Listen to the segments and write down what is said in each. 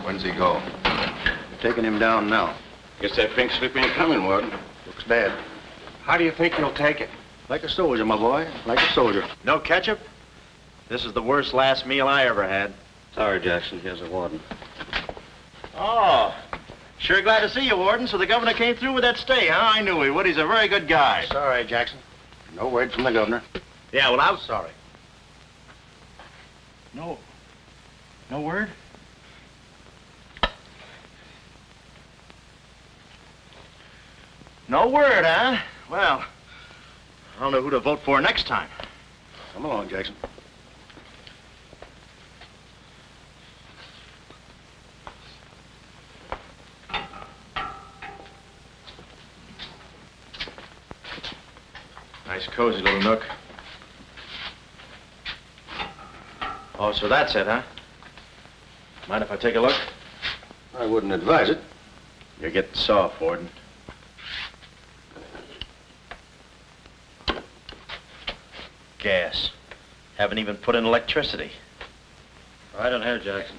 When's he go? Taking him down now. Guess that pink slip ain't coming, Warden. Looks bad. How do you think he'll take it? Like a soldier, my boy. Like a soldier. No ketchup? This is the worst last meal I ever had. Sorry, Jackson. Here's a warden. Oh, sure glad to see you, Warden. So the governor came through with that stay, huh? I knew he would. He's a very good guy. Sorry, Jackson. No word from the governor. Yeah, well, I'm sorry. No word? No word, huh? Well, I don't know who to vote for next time. Come along, Jackson. Nice, cozy little nook. Oh, so that's it, huh? Mind if I take a look? I wouldn't advise it. You're getting soft, Warden. Gas. Haven't even put in electricity. Right on here, Jackson.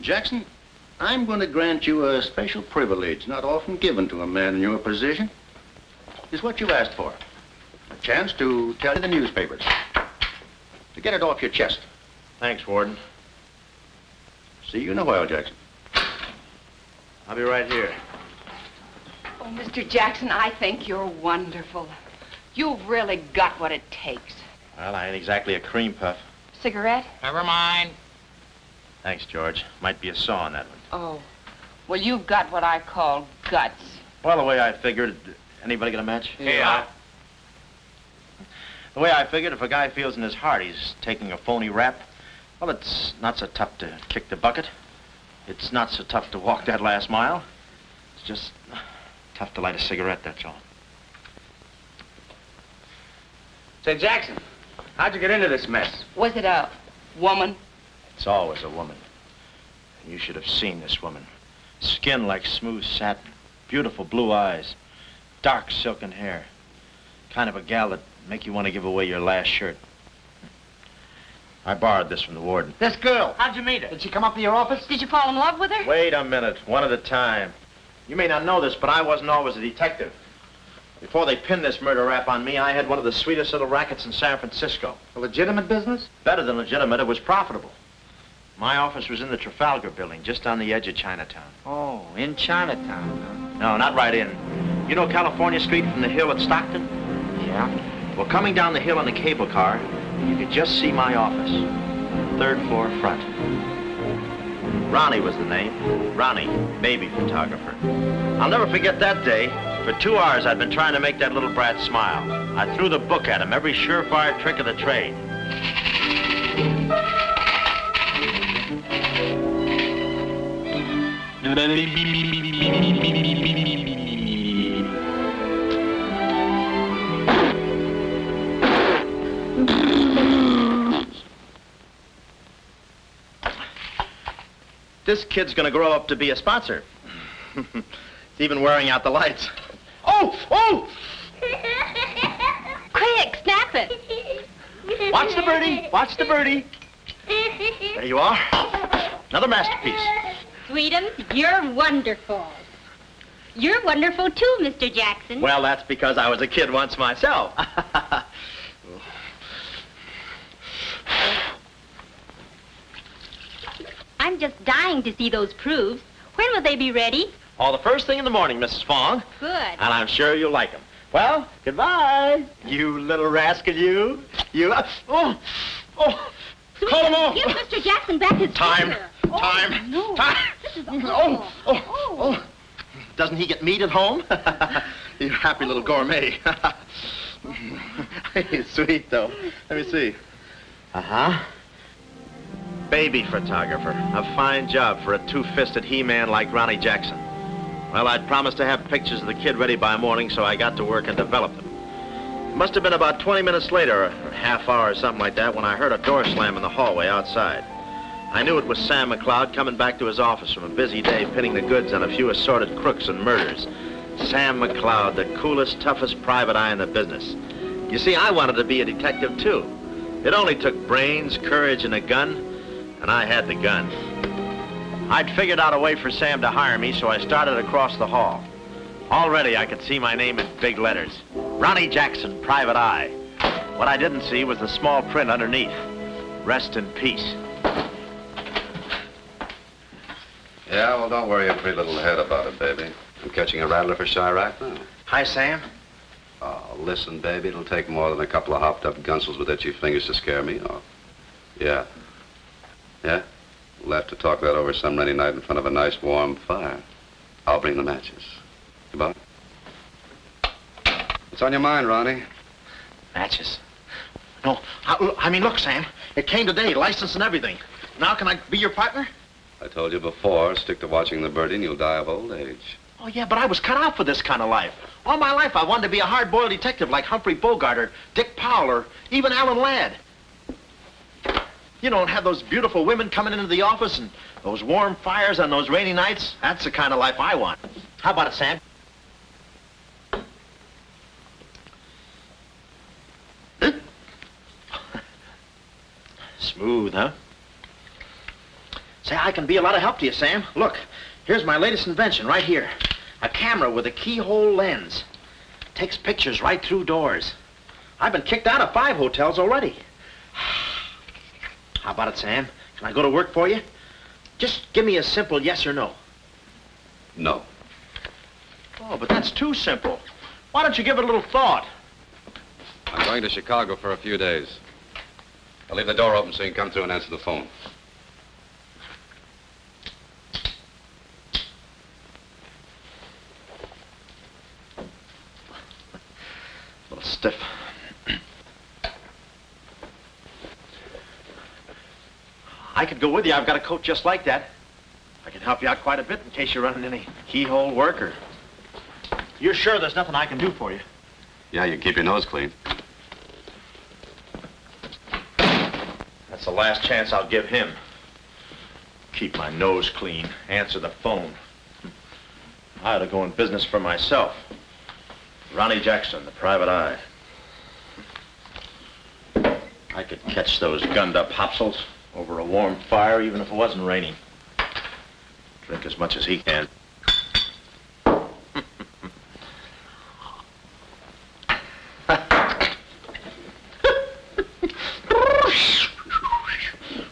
Jackson, I'm going to grant you a special privilege not often given to a man in your position. It's what you asked for. A chance to tell the newspapers. To get it off your chest. Thanks, Warden. See you in a while, Jackson. I'll be right here. Oh, Mr. Jackson, I think you're wonderful. You've really got what it takes. Well, I ain't exactly a cream puff. Cigarette? Never mind. Thanks, George. Might be a saw on that one. Oh, well, you've got what I call guts. Well, the way I figured, anybody got a match? Yeah. The way I figured, if a guy feels in his heart he's taking a phony rap, well, it's not so tough to kick the bucket. It's not so tough to walk that last mile. It's just tough to light a cigarette, that's all. Say, Jackson, how'd you get into this mess? Was it a woman? It's always a woman. You should have seen this woman. Skin like smooth satin, beautiful blue eyes, dark silken hair. Kind of a gal that'd make you want to give away your last shirt. I borrowed this from the warden. This girl, how'd you meet her? Did she come up to your office? Did you fall in love with her? Wait a minute, one at a time. You may not know this, but I wasn't always a detective. Before they pinned this murder rap on me, I had one of the sweetest little rackets in San Francisco. A legitimate business? Better than legitimate, it was profitable. My office was in the Trafalgar building, just on the edge of Chinatown. Oh, in Chinatown, No, not right in. You know California Street from the hill at Stockton? huh? Yeah. Well, coming down the hill in a cable car, you could just see my office. Third floor front. Ronnie was the name. Ronnie, baby photographer. I'll never forget that day. For 2 hours, I'd been trying to make that little brat smile. I threw the book at him, every surefire trick of the trade. This kid's gonna grow up to be a sponsor. He's even wearing out the lights. Oh! Oh! Quick, snap it. Watch the birdie! Watch the birdie! There you are. Another masterpiece. Sweetums, you're wonderful. You're wonderful too, Mr. Jackson. Well, that's because I was a kid once myself. I'm just dying to see those proofs. When will they be ready? All the first thing in the morning, Mrs. Fong. Good. And I'm sure you'll like them. Well, goodbye. You little rascal, you. You. Oh! Oh! Call him off! Give Mr. Jackson back his Time. finger. Time. Oh, no. Time. This is awful. Oh, oh, oh. Doesn't he get meat at home? You happy little gourmet. He's sweet, though. Let me see. Uh-huh. Baby photographer. A fine job for a two-fisted he-man like Ronnie Jackson. Well, I'd promised to have pictures of the kid ready by morning, so I got to work and developed them. It must have been about 20 minutes later, or a half hour or something like that, when I heard a door slam in the hallway outside. I knew it was Sam McLeod coming back to his office from a busy day pinning the goods on a few assorted crooks and murders. Sam McLeod, the coolest, toughest private eye in the business. You see, I wanted to be a detective, too. It only took brains, courage, and a gun, and I had the gun. I'd figured out a way for Sam to hire me, so I started across the hall. Already, I could see my name in big letters. Ronnie Jackson, Private Eye. What I didn't see was the small print underneath. Rest in peace. Yeah, well, don't worry your pretty little head about it, baby. I'm catching a rattler for Chirac now. Hi, Sam. Oh, listen, baby, it'll take more than a couple of hopped-up gunsels with itchy fingers to scare me off. Yeah. Yeah? We'll have to talk that over some rainy night in front of a nice warm fire. I'll bring the matches. Goodbye. What's on your mind, Ronnie? Matches. No, I mean, look, Sam. It came today, license and everything. Now can I be your partner? I told you before, stick to watching the birdie and you'll die of old age. Oh, yeah, but I was cut out for this kind of life. All my life, I wanted to be a hard-boiled detective like Humphrey Bogart or Dick Powell or even Alan Ladd. You know, and have those beautiful women coming into the office and those warm fires on those rainy nights. That's the kind of life I want. How about it, Sam? Huh? Smooth, huh? Say, I can be a lot of help to you, Sam. Look, here's my latest invention right here. A camera with a keyhole lens. Takes pictures right through doors. I've been kicked out of 5 hotels already. How about it, Sam? Can I go to work for you? Just give me a simple yes or no. No. Oh, but that's too simple. Why don't you give it a little thought? I'm going to Chicago for a few days. I'll leave the door open so you can come through and answer the phone. A little stiff. I could go with you. I've got a coat just like that. I can help you out quite a bit in case you're running any keyhole work or... You're sure there's nothing I can do for you? Yeah, you keep your nose clean. That's the last chance I'll give him. Keep my nose clean. Answer the phone. I ought to go in business for myself. Ronnie Jackson, the Private Eye. I could catch those gunned-up hopsels over a warm fire, even if it wasn't raining. Drink as much as he can.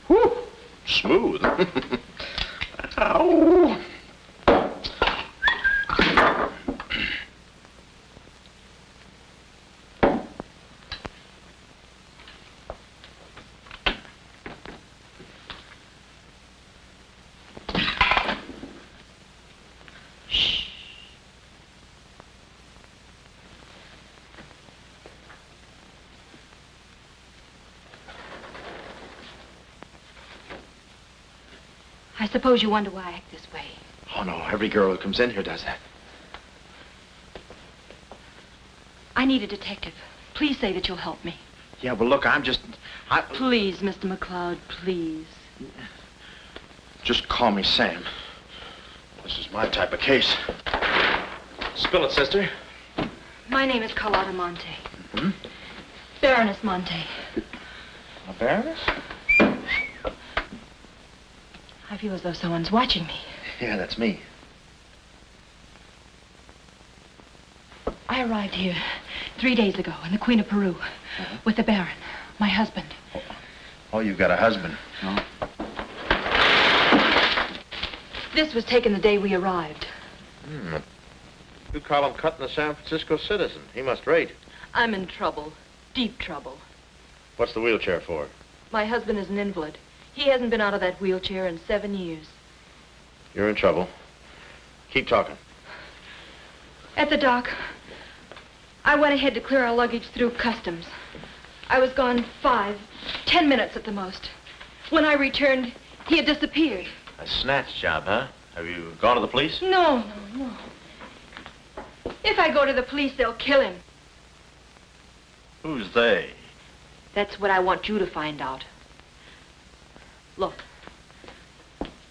Whew, smooth. Ow. I suppose you wonder why I act this way. Oh, no, every girl who comes in here does that. I need a detective. Please say that you'll help me. Yeah, well, look, Please, Mr. McCloud, please. Just call me Sam. This is my type of case. Spill it, sister. My name is Carlotta Monte. Hmm? Baroness Monte. A baroness? I feel as though someone's watching me. Yeah, that's me. I arrived here 3 days ago in the Queen of Peru with the Baron, my husband. Oh, you've got a husband. Oh. This was taken the day we arrived. You call him cutting a San Francisco citizen. He must rate. I'm in trouble, deep trouble. What's the wheelchair for? My husband is an invalid. He hasn't been out of that wheelchair in 7 years. You're in trouble. Keep talking. At the dock, I went ahead to clear our luggage through customs. I was gone 5-10 minutes at the most. When I returned, he had disappeared. A snatch job, huh? Have you gone to the police? No. If I go to the police, they'll kill him. Who's they? That's what I want you to find out. Look,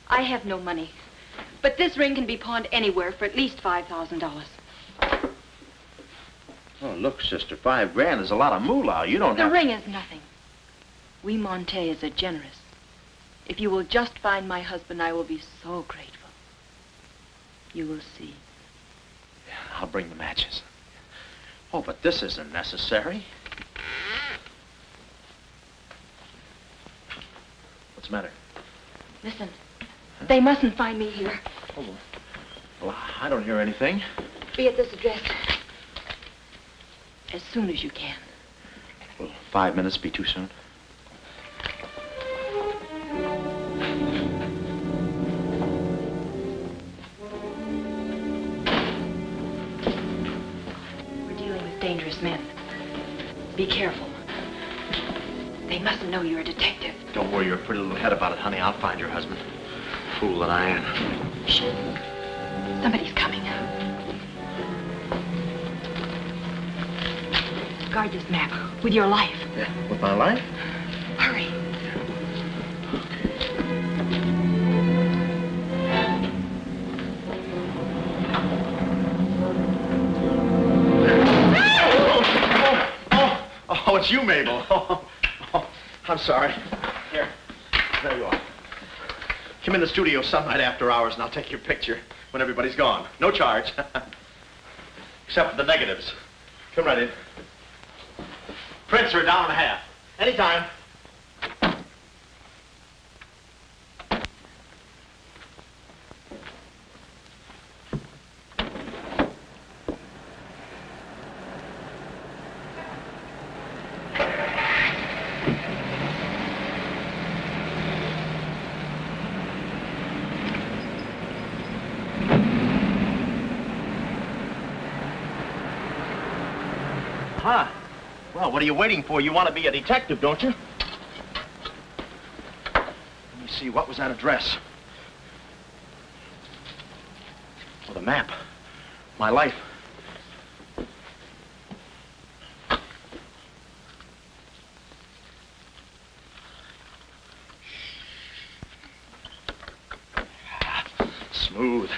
I have no money, but this ring can be pawned anywhere for at least $5,000. Oh, look, sister, $5 is a lot of moolah. You don't The have... ring is nothing. We Montes are generous. If you will just find my husband, I will be so grateful. You will see. Yeah, I'll bring the matches. Oh, but this isn't necessary. What's the matter? Listen, they mustn't find me here. Oh, well, I don't hear anything. Be at this address as soon as you can. Will 5 minutes be too soon? We're dealing with dangerous men. Be careful. They mustn't know you're a detective. Don't worry your pretty little head about it, honey. I'll find your husband. Fool that I am. Shh. Somebody's coming. Guard this map with your life. Yeah, with my life? Hurry. Oh, it's you, Mabel. Oh, I'm sorry. Here, there you are. Come in the studio some night after hours and I'll take your picture when everybody's gone. No charge. Except for the negatives. Come right in. Prints are $1.50. Anytime. Huh. Well, what are you waiting for? You want to be a detective, don't you? Let me see, what was that address? Oh, the map. My life. Smooth.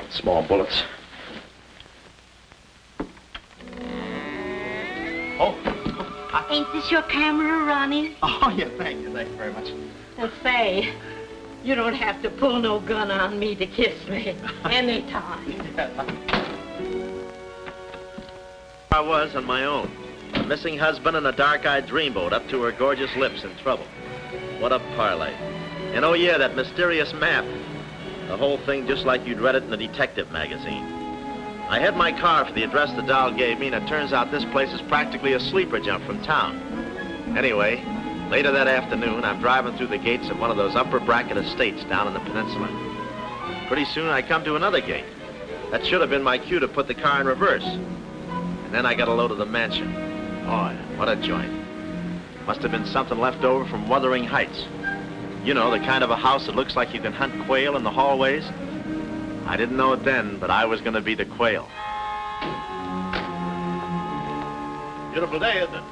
Small bullets. Oh. Ain't this your camera, Ronnie? Oh, yeah, thank you very much. Say, you don't have to pull no gun on me to kiss me anytime. I was on my own. A missing husband and a dark-eyed dreamboat up to her gorgeous lips in trouble. What a parlay. And oh yeah, that mysterious map. The whole thing just like you'd read it in a detective magazine. I had my car for the address the doll gave me, and it turns out this place is practically a sleeper jump from town. Anyway, later that afternoon, I'm driving through the gates of one of those upper bracket estates down in the peninsula. Pretty soon, I come to another gate. That should have been my cue to put the car in reverse. And then I got a load of the mansion. Oh, what a joint. Must have been something left over from Wuthering Heights. You know, the kind of a house that looks like you can hunt quail in the hallways. I didn't know it then, but I was going to be the quail. Beautiful day, isn't it?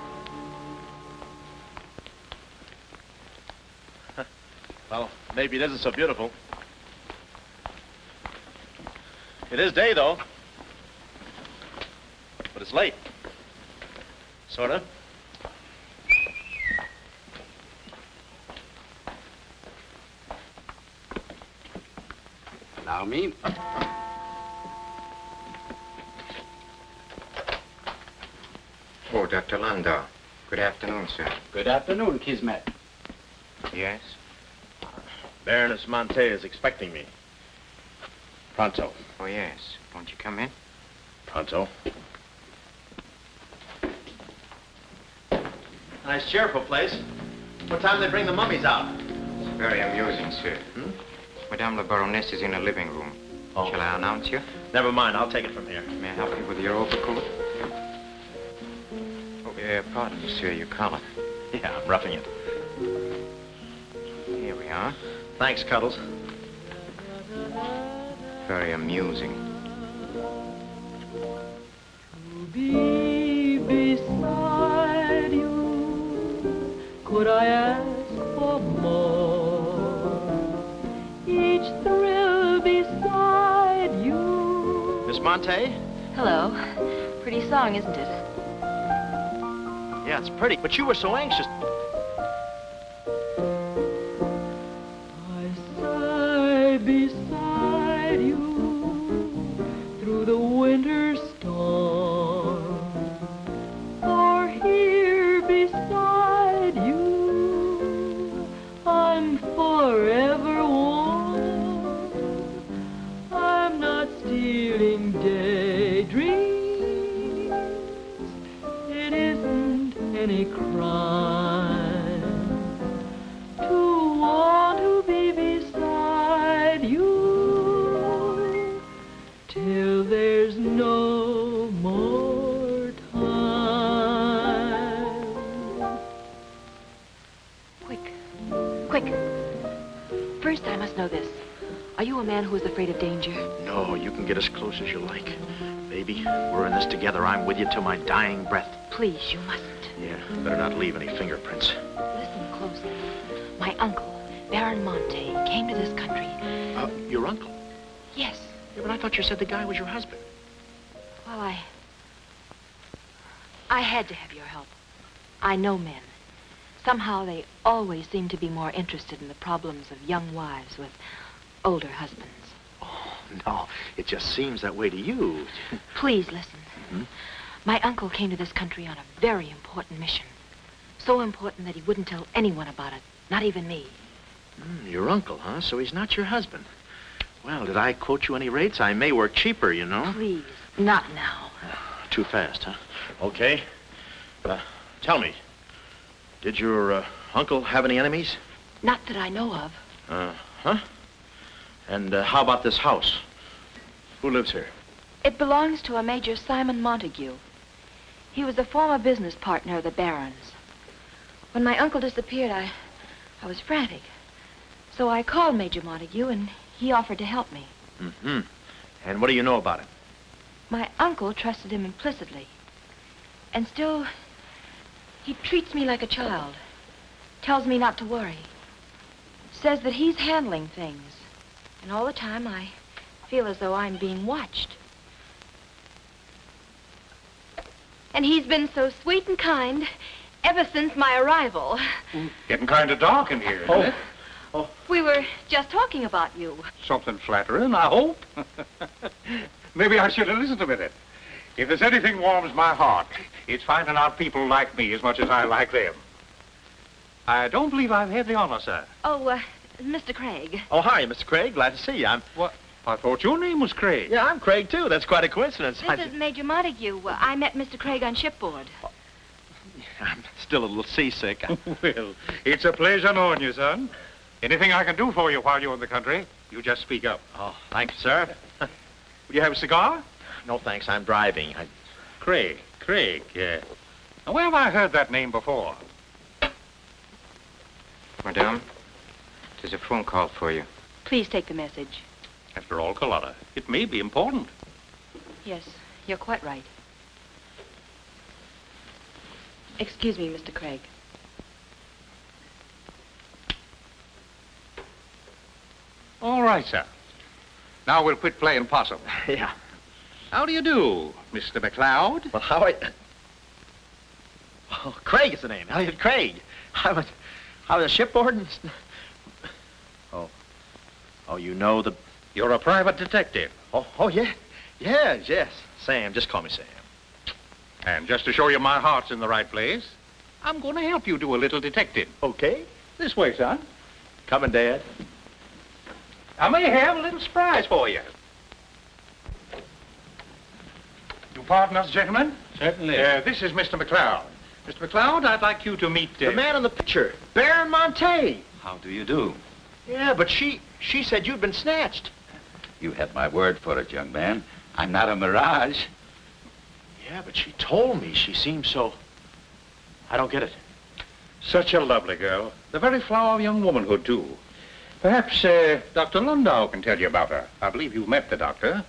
Well, maybe it isn't so beautiful. It is day, though. But it's late. Sort of. Allow me. Oh, Dr. Landau. Good afternoon, sir. Good afternoon, Kismet. Yes? Baroness Monte is expecting me. Pronto. Oh, yes. Won't you come in? Pronto. Nice, cheerful place. What time do they bring the mummies out? It's very amusing, sir. Madame la Baroness is in the living room. Oh. Shall I announce you? Never mind, I'll take it from here. May I help you with your overcoat? Oh, pardon, monsieur, your collar. Yeah, I'm roughing it. Here we are. Thanks, Cuddles. Very amusing. To be beside you could I ask for more? Each thrill beside you. Miss Monte? Hello. Pretty song, isn't it? Yeah, it's pretty, but you were so anxious. I sigh beside you through the winter storm. For here beside you, I'm forever warm. I'm not stealing daydreams. It isn't any crime to want to be beside you till there's no more time. Quick. First, I must know this. Are you a man who is afraid of danger? No, you can get as close as you like. Baby, we're in this together. I'm with you till my dying breath. Please, you mustn't. Yeah, better not leave any fingerprints. Listen closely. My uncle, Baron Monte, came to this country. Your uncle? Yes. Yeah, but I thought you said the guy was your husband. Well, I had to have your help. I know men. Somehow they always seem to be more interested in the problems of young wives with older husbands. Oh, no, it just seems that way to you. Please listen. My uncle came to this country on a very important mission. So important that he wouldn't tell anyone about it, not even me. Your uncle, huh? So he's not your husband. Well, did I quote you any rates? I may work cheaper, you know. Please, not now. Too fast, huh? Okay. Tell me, did your uncle have any enemies? Not that I know of. Huh? And how about this house? Who lives here? It belongs to a Major Simon Montague. He was a former business partner of the Baron's. When my uncle disappeared, I was frantic. So I called Major Montague, and he offered to help me. Mm-hmm. And what do you know about him? My uncle trusted him implicitly. And still, he treats me like a child. Tells me not to worry. Says that he's handling things. And all the time, I feel as though I'm being watched. And he's been so sweet and kind ever since my arrival. Getting kind of dark in here, isn't it? We were just talking about you. Something flattering, I hope. Maybe I should have listened a minute. If there's anything warms my heart, it's finding out people like me as much as I like them. I don't believe I've had the honor, sir. Oh, Mr. Craig. Oh, hi, Mr. Craig. Glad to see you. What? I thought your name was Craig. Yeah, I'm Craig, too. That's quite a coincidence. This is Major Montague. I met Mr. Craig on shipboard. I'm still a little seasick. Well, it's a pleasure knowing you, son. Anything I can do for you while you're in the country, you just speak up. Oh, thank you, sir. Will you have a cigar? No, thanks. I'm driving. Craig. Now, where have I heard that name before? Madame, there's a phone call for you. Please take the message. After all, Carlotta, it may be important. Yes, you're quite right. Excuse me, Mr. Craig. All right, sir. Now we'll quit playing possum. Yeah. How do you do, Mr. McLeod? Well, how Oh, Craig is the name. Elliot Craig. I was shipboard and... Oh, you know the... You're a private detective. Oh, yeah. Yes. Sam, just call me Sam. And just to show you my heart's in the right place, I'm going to help you do a little detecting. Okay. This way, son. Coming, Dad. I may have a little surprise for you. You pardon us, gentlemen? Certainly. This is Mr. McLeod. Mr. McLeod, I'd like you to meet... The man in the picture, Baron Monte. How do you do? Yeah, but she said you'd been snatched. You had my word for it, young man. I'm not a mirage. Yeah, but she told me. She seemed so... I don't get it. Such a lovely girl. The very flower of young womanhood, too. Perhaps Dr. Lundau can tell you about her. I believe you met the doctor.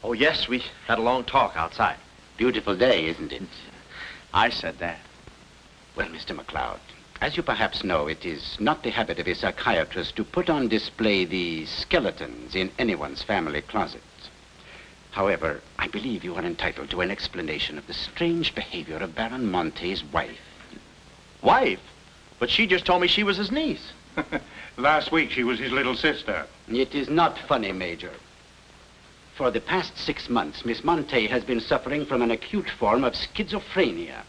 Oh, yes, we had a long talk outside. beautiful day, isn't it? I said that. Well, Mr. McLeod, as you perhaps know, it is not the habit of a psychiatrist to put on display the skeletons in anyone's family closet. However, I believe you are entitled to an explanation of the strange behavior of Baron Monte's wife. Wife? But she just told me she was his niece. Last week, she was his little sister. It is not funny, Major. For the past 6 months, Miss Monte has been suffering from an acute form of schizophrenia,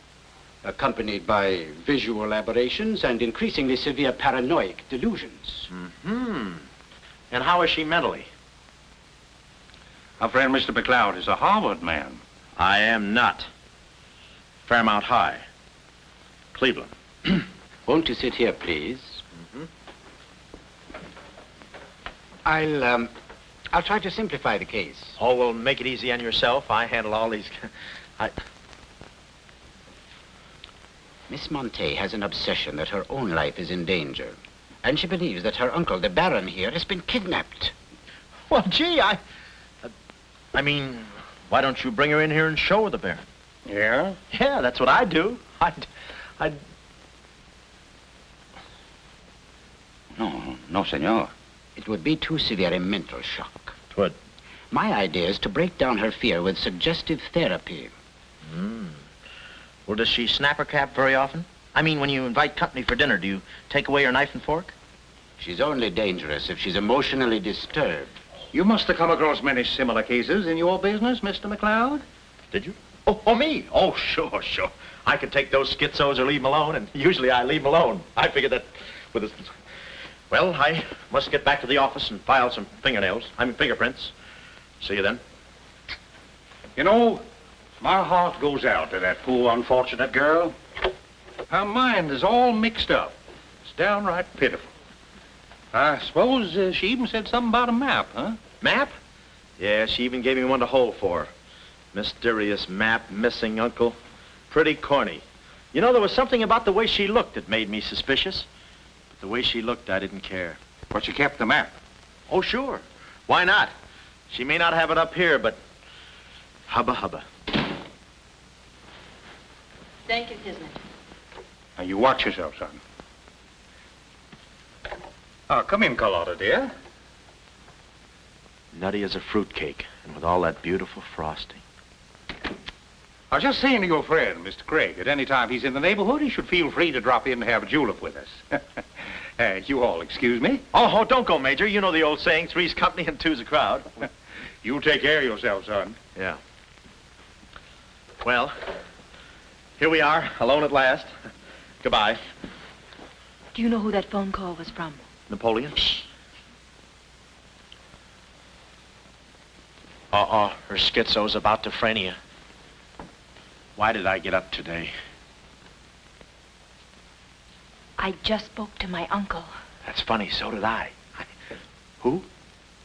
accompanied by visual aberrations and increasingly severe paranoid delusions. Mm-hmm. And how is she mentally? Our friend Mr. McLeod is a Harvard man. I am not. Fairmount High. Cleveland. Won't you sit here, please? Mm-hmm. I'll try to simplify the case. Oh, well, make it easy on yourself. I handle all these... Miss Monte has an obsession that her own life is in danger. And she believes that her uncle, the Baron here, has been kidnapped. Well, gee, I mean, why don't you bring her in here and show her the Baron? Yeah? Yeah, that's what I'd do. I'd... No, senor. It would be too severe a mental shock. Twould. My idea is to break down her fear with suggestive therapy. Well, does she snap her cap very often? I mean, when you invite company for dinner, do you take away her knife and fork? She's only dangerous if she's emotionally disturbed. You must have come across many similar cases in your business, Mr. McLeod. Did you? Oh, me? Oh, sure. I could take those schizos or leave them alone, and usually I leave them alone. I figured that with a... Well, I must get back to the office and file some fingerprints. See you then. You know, my heart goes out to that poor, unfortunate girl. Her mind is all mixed up. It's downright pitiful. I suppose she even said something about a map, huh? Map? Yeah, she even gave me one to hold for. Mysterious map, missing uncle. Pretty corny. You know, there was something about the way she looked that made me suspicious. But the way she looked, I didn't care. But she kept the map. Oh, sure. Why not? She may not have it up here, but hubba hubba. Thank you, Kismet. Now, you watch yourself, son. Come in, Carlotta, dear. Nutty as a fruitcake, and with all that beautiful frosting. I was just saying to your friend, Mr. Craig, at any time he's in the neighborhood, he should feel free to drop in and have a julep with us. You all excuse me? Oh, don't go, Major. You know the old saying, three's company and two's a crowd. You take care of yourself, son. Yeah. Well, here we are, alone at last. Goodbye. Do you know who that phone call was from? Napoleon? Shh. Her schizo's about to frania. Why did I get up today? I just spoke to my uncle. That's funny, so did I. Who?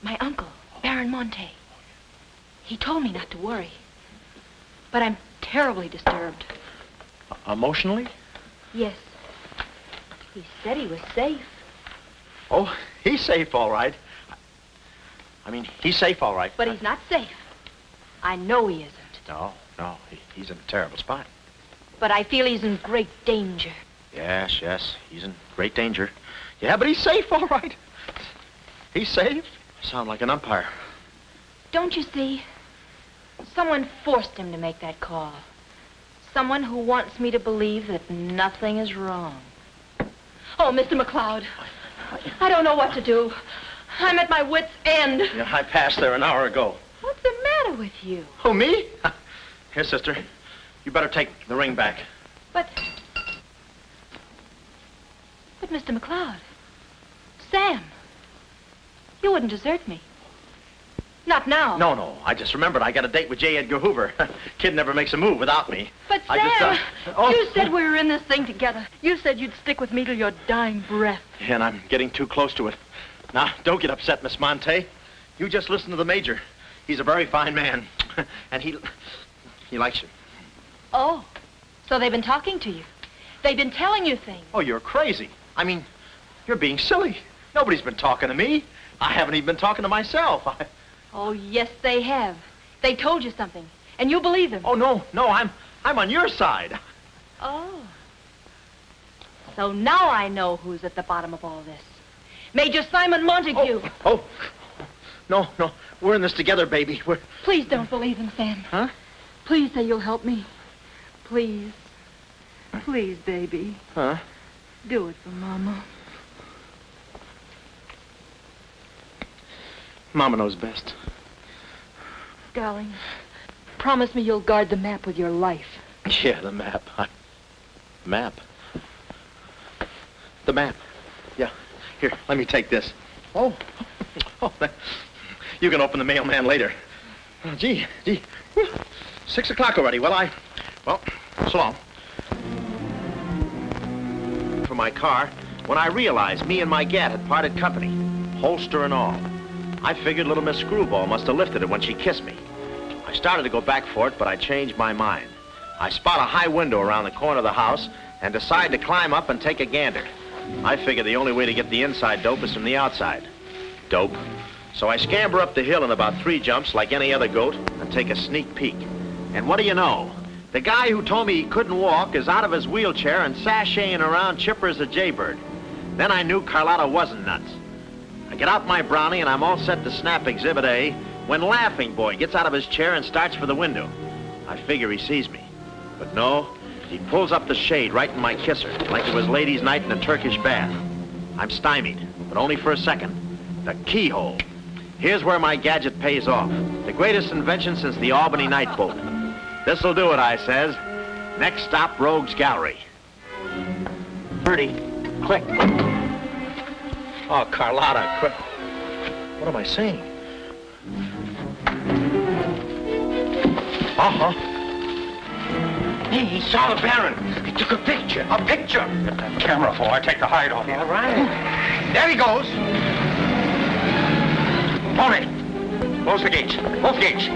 My uncle, Baron Monte. He told me not to worry. But I'm terribly disturbed. Emotionally? Yes. He said he was safe. Oh, he's safe, all right. I mean, he's safe, all right. But he's not safe. I know he isn't. No, he's in a terrible spot. But I feel he's in great danger. Yes, he's in great danger. Yeah, but he's safe, all right. He's safe. Sound like an umpire. Don't you see? Someone forced him to make that call. Someone who wants me to believe that nothing is wrong. Oh, Mr. McLeod, I don't know what to do. I'm at my wit's end. Yeah, I passed there an hour ago. What's the matter with you? Who, me? Here, sister. You better take the ring back. But Mr. McLeod, Sam, you wouldn't desert me. Not now. No. I just remembered I got a date with J. Edgar Hoover. Kid never makes a move without me. But Sam, you said we were in this thing together. You said you'd stick with me till your dying breath. Yeah, and I'm getting too close to it. Now, don't get upset, Miss Monte. You just listen to the Major. He's a very fine man. And he likes you. Oh, so they've been talking to you. They've been telling you things. Oh, you're crazy. I mean, you're being silly. Nobody's been talking to me. I haven't even been talking to myself. Oh, yes, they have. They told you something. And you believe him? Oh, no, I'm on your side. Oh. So now I know who's at the bottom of all this. Major Simon Montague. Oh. No, we're in this together, baby. Please don't believe him, Sam. Huh? Please say you'll help me. Please. Please, baby. Huh? Do it for Mama. Mama knows best. Darling, promise me you'll guard the map with your life. Yeah, the map. Map? The map. Yeah. Here, let me take this. Oh, you can open the mailman later. Oh, gee. 6 o'clock already. Well, so long. For my car, when I realized me and my gat had parted company, holster and all. I figured little Miss Screwball must have lifted it when she kissed me. I started to go back for it, but I changed my mind. I spot a high window around the corner of the house and decide to climb up and take a gander. I figure the only way to get the inside dope is from the outside. Dope. So I scamper up the hill in about 3 jumps like any other goat and take a sneak peek. And what do you know? The guy who told me he couldn't walk is out of his wheelchair and sashaying around chipper as a jaybird. Then I knew Carlotta wasn't nuts. I get out my brownie and I'm all set to snap Exhibit A when Laughing Boy gets out of his chair and starts for the window. I figure he sees me. But no, he pulls up the shade right in my kisser, like it was ladies' night in a Turkish bath. I'm stymied, but only for a second. The keyhole. Here's where my gadget pays off. The greatest invention since the Albany night boat. This'll do it, I says. Next stop, Rogue's Gallery. 30. Click. Oh, Carlotta, quick. What am I saying? Uh-huh. Hey, he saw the Baron. He took a picture. A picture? Get that camera for I take the hide off. All right. There he goes. Tommy, close the gates. Both gates.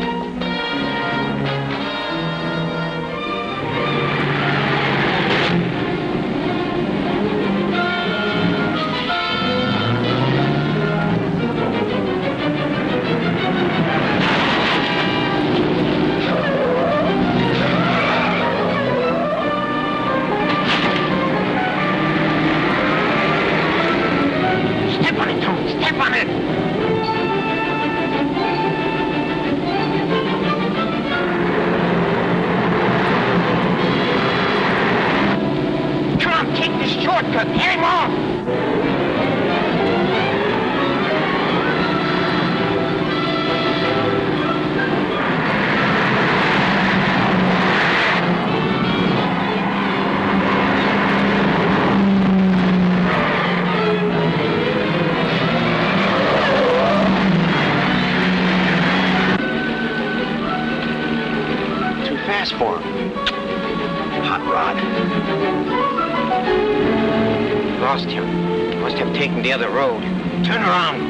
Lost him. Must have taken the other road. Turn around.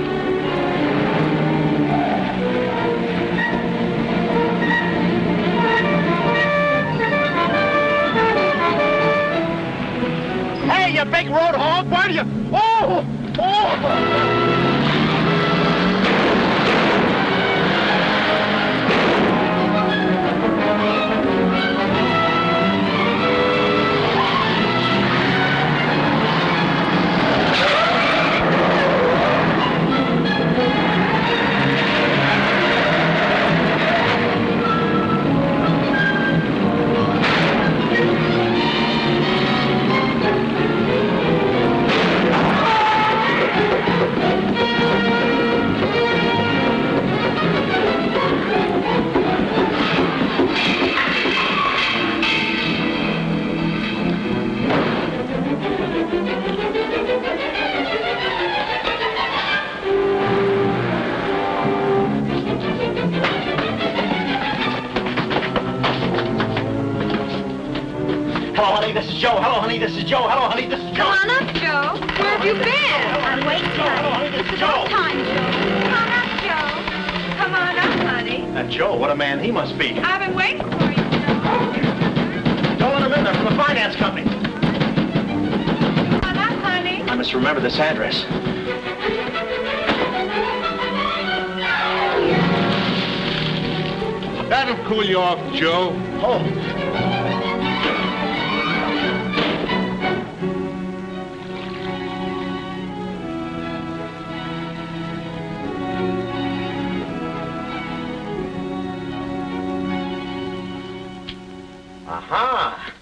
Hey, you big road hog, where do you... Oh! This is Joe. Hello, honey, this is Joe. Come on up, Joe. Where have you been? I'm waiting, honey. This is our time, Joe. Come on up, Joe. Come on up, honey. That Joe, what a man he must be. I've been waiting for you, Joe. Don't let him in. They're from the finance company. Come on up, honey. I must remember this address. That'll cool you off, Joe. Oh. Aha!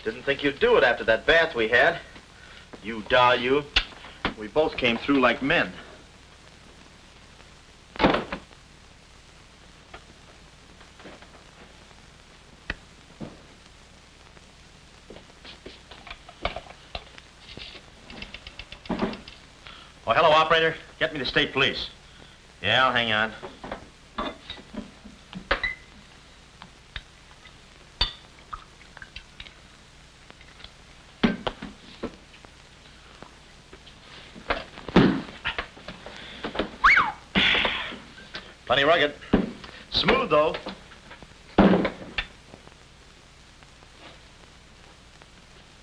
Didn't think you'd do it after that bath we had. You doll, you. We both came through like men. Oh, hello, operator. Get me the state police. Yeah, I'll hang on. Plenty rugged. Smooth, though.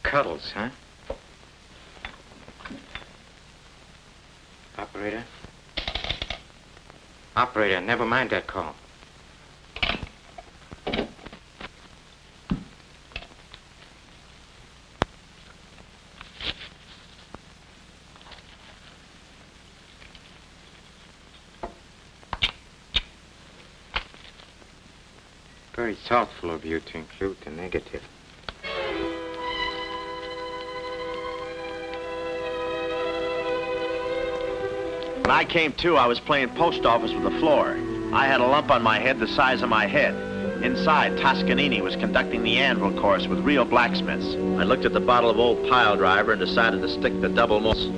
Cuddles, huh? Operator? Operator, never mind that call. Very thoughtful of you to include the negative. When I came to, I was playing post office with the floor. I had a lump on my head the size of my head. Inside, Toscanini was conducting the anvil course with real blacksmiths. I looked at the bottle of old pile driver and decided to stick the double moles.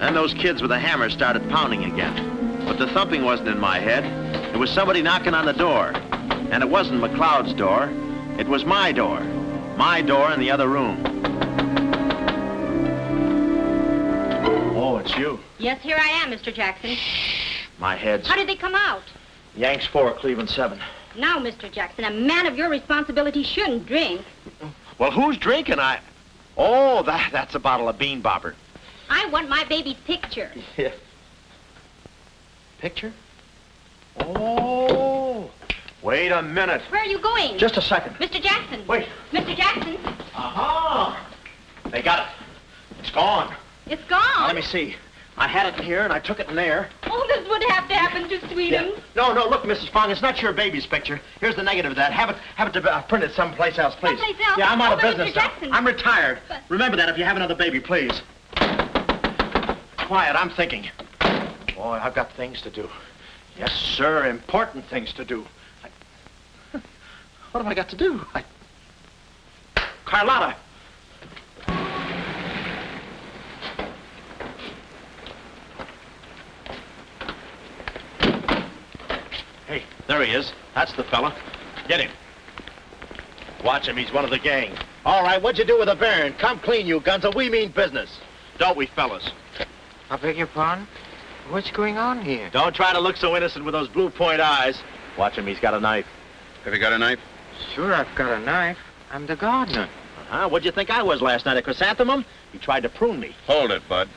Then those kids with the hammer started pounding again. But the thumping wasn't in my head. It was somebody knocking on the door. And it wasn't McLeod's door. It was my door. My door in the other room. Oh, it's you. Yes, here I am, Mr. Jackson. My head's... How did they come out? Yanks 4, Cleveland 7. Now, Mr. Jackson, a man of your responsibility shouldn't drink. Well, who's drinking? Oh, that's a bottle of Bean Bobber. I want my baby's picture. Yeah. Picture? Oh. Wait a minute. Where are you going? Just a second. Mr. Jackson. Wait. Mr. Jackson. Aha! They got it. It's gone. It's gone. Now, let me see. I had it in here, and I took it in there. Oh, this would have to happen to Sweden. Yeah. No, look, Mrs. Fong, it's not your baby's picture. Here's the negative of that. Have it printed someplace else, please. Someplace else? Yeah, I'm out of but business Mr. now. Jackson. I'm retired. But... Remember that if you have another baby, please. Quiet, I'm thinking. Boy, I've got things to do. Yes, sir, important things to do. What have I got to do? Carlotta! Hey, there he is. That's the fella. Get him. Watch him. He's one of the gang. All right, what'd you do with the baron? Come clean, you Gunzo. We mean business. Don't we, fellas? I beg your pardon? What's going on here? Don't try to look so innocent with those blue point eyes. Watch him. He's got a knife. Have you got a knife? Sure, I've got a knife. I'm the gardener. What'd you think I was last night, a chrysanthemum? He tried to prune me. Hold it, Bud.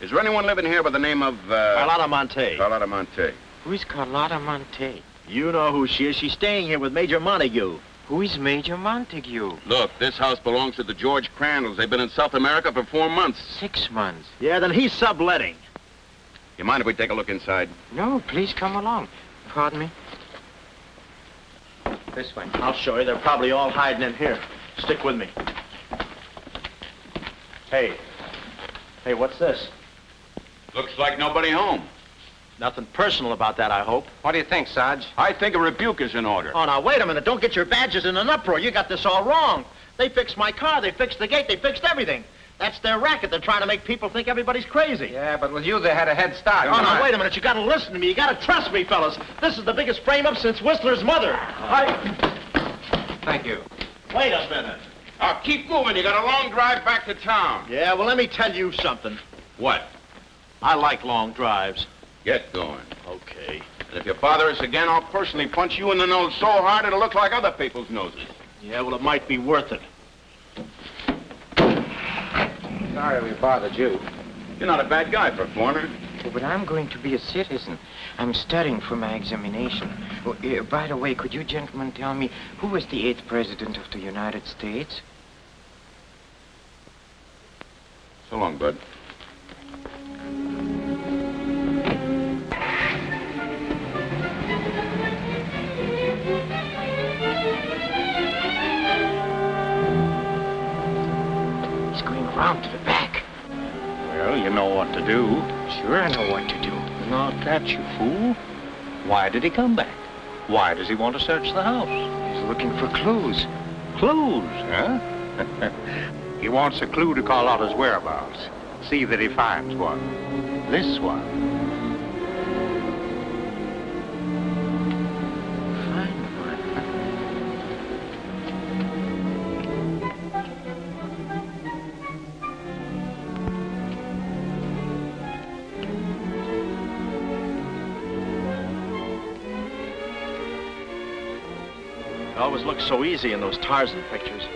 Is there anyone living here by the name of, Carlotta Monte. Carlotta Monte. Who's Carlotta Monte? You know who she is. She's staying here with Major Montague. Who is Major Montague? Look, this house belongs to the George Crandalls. They've been in South America for 4 months. 6 months. Yeah, then he's subletting. You mind if we take a look inside? No, please come along. Pardon me? This way. I'll show you. They're probably all hiding in here. Stick with me. Hey, what's this? Looks like nobody home. Nothing personal about that, I hope. What do you think, Sarge? I think a rebuke is in order. Oh, now, wait a minute. Don't get your badges in an uproar. You got this all wrong. They fixed my car. They fixed the gate. They fixed everything. That's their racket. They're trying to make people think everybody's crazy. Yeah, but with you, they had a head start. Oh, now, wait a minute. You got to listen to me. You got to trust me, fellas. This is the biggest frame-up since Whistler's mother. Thank you. Wait a minute. Now, keep moving. You got a long drive back to town. Yeah, well, let me tell you something. What? I like long drives. Get going. Okay. And if you bother us again, I'll personally punch you in the nose so hard it'll look like other people's noses. Yeah, well, it might be worth it. Sorry we bothered you. You're not a bad guy for a foreigner. Oh, but I'm going to be a citizen. I'm studying for my examination. Oh, by the way, could you gentlemen tell me who was the 8th president of the United States? So long, Bud. He's going around to the back. Well, you know what to do. Sure, I know what to do. Not that, you fool. Why did he come back? Why does he want to search the house? He's looking for clues. Clues, huh? He wants a clue to call out his whereabouts. See that he finds one. This one. Find one. It always looks so easy in those Tarzan pictures.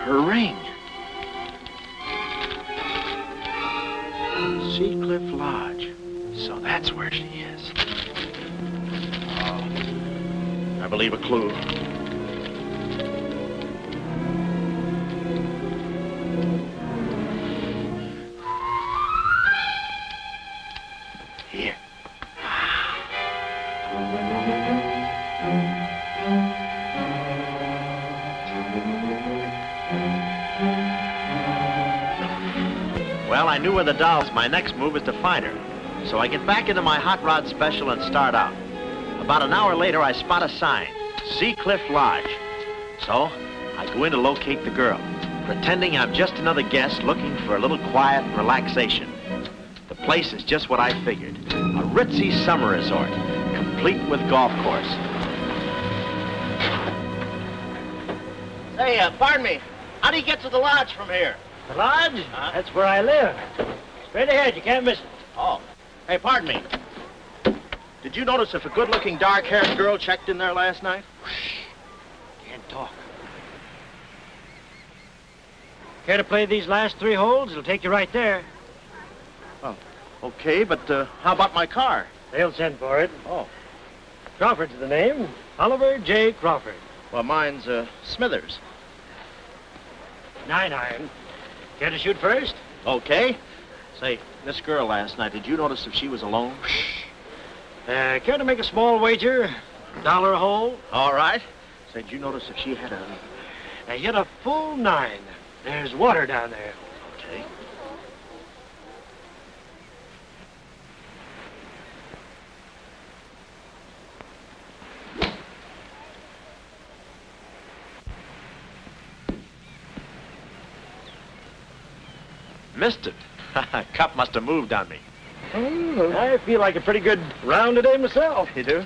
Her ring. Sea Cliff Lodge. So that's where she is. Oh, I believe a clue. Here. Well, I knew where the doll was. My next move is to find her. So I get back into my hot rod special and start out. About an hour later, I spot a sign, Sea Cliff Lodge. So I go in to locate the girl, pretending I'm just another guest looking for a little quiet and relaxation. The place is just what I figured, a ritzy summer resort, complete with golf course. Hey, pardon me, how do you get to the lodge from here? The lodge? That's where I live. Straight ahead, you can't miss it. Oh. Hey, pardon me. Did you notice if a good-looking, dark-haired girl checked in there last night? Can't talk. Care to play these last 3 holes? It'll take you right there. Oh, okay, but how about my car? They'll send for it. Oh. Crawford's the name. Oliver J. Crawford. Well, mine's Smithers. 9-iron. Care to shoot first? Okay. Say, this girl last night, did you notice if she was alone? Care to make a small wager? $1 a hole? All right. Say, did you notice if she had a... hit a full 9. There's water down there. Okay. Missed it. Cup must have moved on me. I feel like a pretty good round today myself. You do?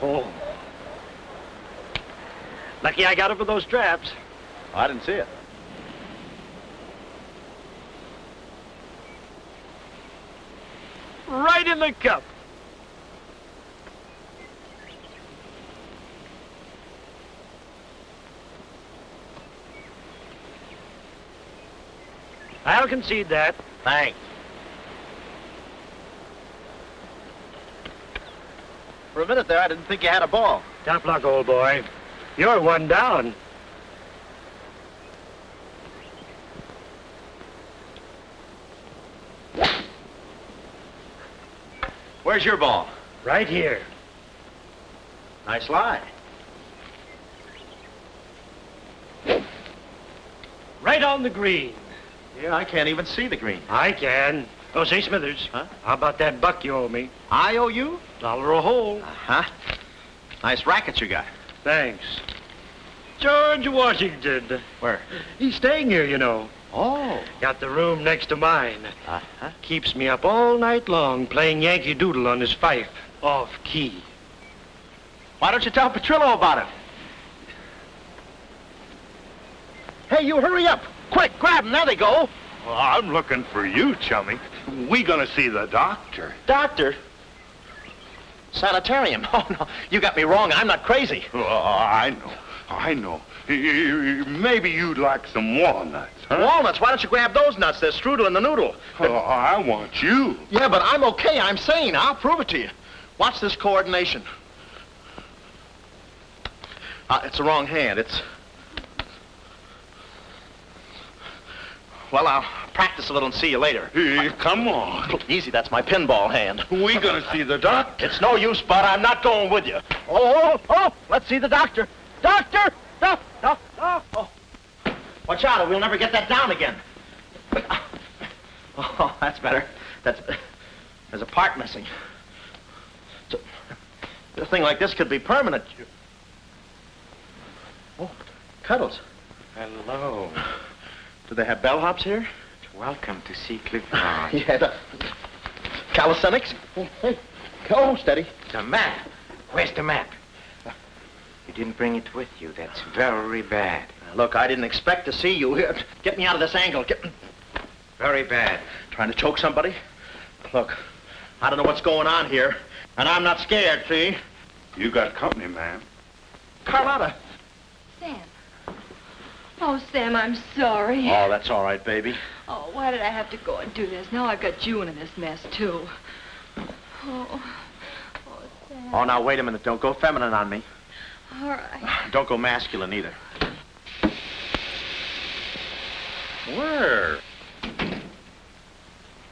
Oh. Lucky I got up with those straps. I didn't see it. Right in the cup. I'll concede that. Thanks. For a minute there, I didn't think you had a ball. Tough luck, old boy. You're one down. Where's your ball? Right here. Nice lie. Right on the green. Yeah, I can't even see the green. I can. Oh, say, Smithers. Huh? How about that buck you owe me? I owe you? $1 a hole. Uh-huh. Nice rackets you got. Thanks. George Washington. Where? He's staying here, you know. Oh. Got the room next to mine. Uh-huh. Keeps me up all night long playing Yankee Doodle on his fife. Off key. Why don't you tell Petrillo about it? Hey, you hurry up. Quick, grab them. There they go. Well, I'm looking for you, chummy. We gonna see the doctor. Doctor? Sanitarium. Oh, no. You got me wrong. I'm not crazy. Oh, I know. Maybe you'd like some walnuts, huh? Walnuts? Why don't you grab those nuts? There's strudel in the noodle. Oh, I want you. Yeah, but I'm okay. I'm sane. I'll prove it to you. Watch this coordination. It's the wrong hand. It's... Well, I'll practice a little and see you later. Hey, come on. Easy, that's my pinball hand. We gonna see the doctor. It's no use, Bud. I'm not going with you. Oh, let's see the doctor. Doctor! Oh. Watch out, or we'll never get that down again. Oh, that's better. There's a part missing. A thing like this could be permanent. Oh, Cuddles. Hello. Do they have bellhops here? Welcome to see Cliff Lodge. Yeah, the calisthenics. Hey, go, steady. The map. Where's the map? You didn't bring it with you. That's very bad. Look, I didn't expect to see you here. Get me out of this angle. Very bad. Trying to choke somebody? Look, I don't know what's going on here, and I'm not scared, see? You got company, ma'am. Carlotta. Sam. Oh, Sam, I'm sorry. Oh, that's all right, baby. Oh, why did I have to go and do this? Now I've got you in this mess, too. Oh, Sam. Oh, now, wait a minute. Don't go feminine on me. All right. Don't go masculine, either. Where?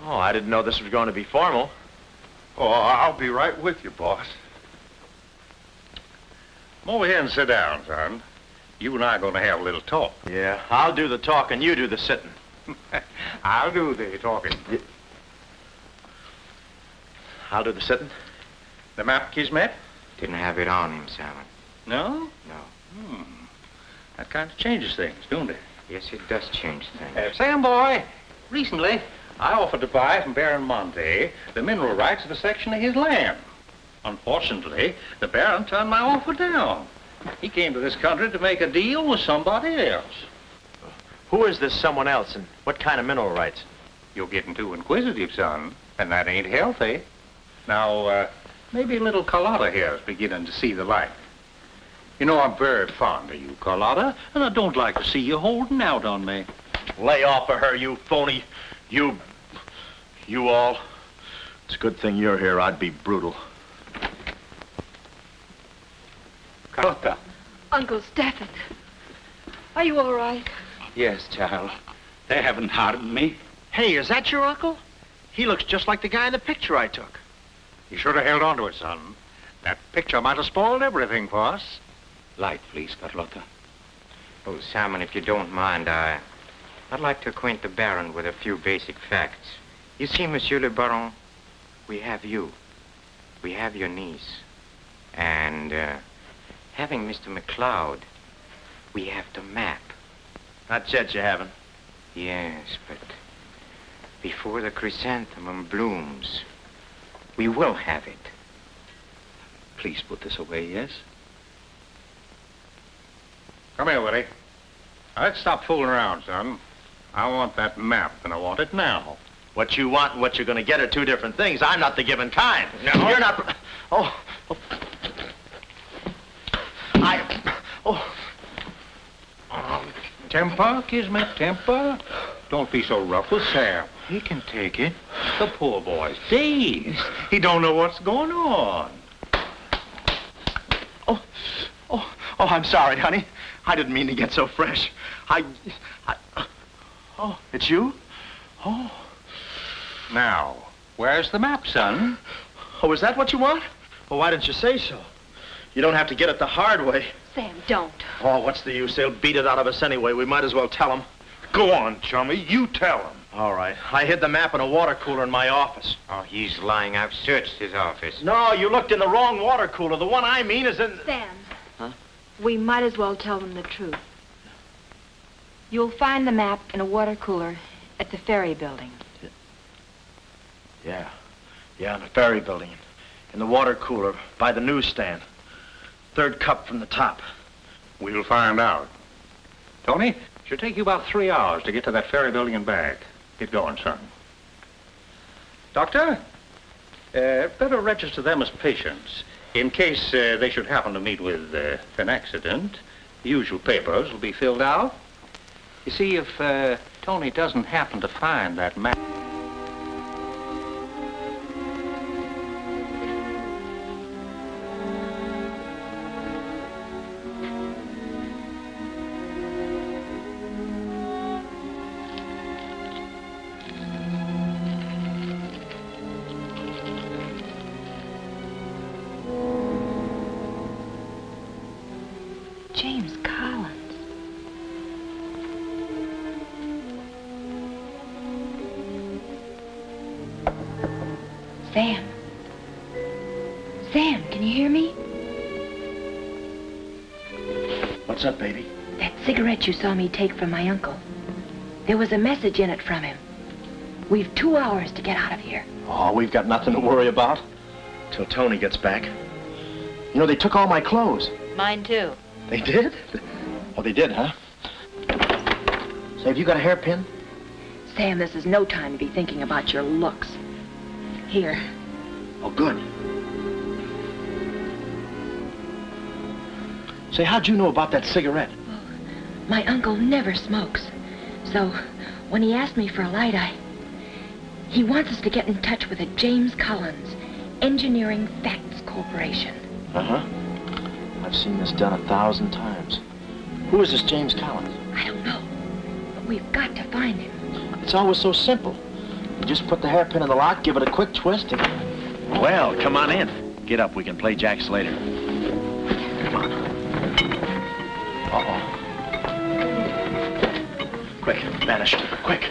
Oh, I didn't know this was going to be formal. Oh, I'll be right with you, boss. Come over here and sit down, son. You and I are going to have a little talk. Yeah, I'll do the talking, you do the sitting. I'll do the talking. I'll do the sitting. The map, Kismet? Didn't have it on him, Simon. No? No. That kind of changes things, don't it? Yes, it does change things. Sam, boy, recently I offered to buy from Baron Monte the mineral rights of a section of his land. Unfortunately, the Baron turned my offer down. He came to this country to make a deal with somebody else. Who is this someone else, and what kind of mineral rights? You're getting too inquisitive, son, and that ain't healthy. Now, maybe little Carlotta here is beginning to see the light. You know, I'm very fond of you, Carlotta, and I don't like to see you holding out on me. Lay off of her, you phony. You all. It's a good thing you're here. I'd be brutal. Carlotta. Uncle Stafford. Are you all right? Yes, child. They haven't harmed me. Hey, is that your uncle? He looks just like the guy in the picture I took. You should have held on to it, son. That picture might have spoiled everything for us. Light, please, Carlotta. Oh, Simon, if you don't mind, I'd like to acquaint the Baron with a few basic facts. You see, Monsieur le Baron, we have you. We have your niece. And, having Mr. McLeod, we have the map. Not yet, you haven't. Yes, but before the chrysanthemum blooms, we will have it. Please put this away, yes? Come here, Willie. Now, let's stop fooling around, son. I want that map, and I want it now. What you want and what you're going to get are two different things. I'm not the given kind. No. You're not... Oh. Temper, Kismet, temper. Don't be so rough with Sam. He can take it. The poor boy's dazed. He don't know what's going on. Oh, I'm sorry, honey. I didn't mean to get so fresh. Oh, it's you? Oh. Now, where's the map, son? Oh, is that what you want? Well, why didn't you say so? You don't have to get it the hard way. Sam, don't. Oh, what's the use? They'll beat it out of us anyway. We might as well tell them. Go on, chummy. You tell him. All right. I hid the map in a water cooler in my office. Oh, he's lying. I've searched his office. No, you looked in the wrong water cooler. The one I mean is in... Sam. Huh? We might as well tell them the truth. You'll find the map in a water cooler at the ferry building. Yeah, in the ferry building. In the water cooler by the newsstand. Third cup from the top. We'll find out. Tony, it should take you about 3 hours to get to that ferry building and back. Get going, son. Doctor, better register them as patients. In case they should happen to meet with an accident, the usual papers will be filled out. You see, if Tony doesn't happen to find that map... James Collins. Sam. Sam, can you hear me? What's up, baby? That cigarette you saw me take from my uncle. There was a message in it from him. We've 2 hours to get out of here. Oh, we've got nothing to worry about. Till Tony gets back. You know, they took all my clothes. Mine too. They did? Oh, they did, huh? Say, have you got a hairpin? Sam, this is no time to be thinking about your looks. Here. Oh, good. Say, how'd you know about that cigarette? Well, my uncle never smokes. So, when he asked me for a light, he wants us to get in touch with a James Collins, Engineering Facts Corporation. Uh-huh. I've seen this done 1,000 times. Who is this James Collins? I don't know, but we've got to find him. It's always so simple. You just put the hairpin in the lock, give it a quick twist, and... Well, come on in. Get up, we can play jacks later. Come on. Uh-oh. Quick, vanish, quick.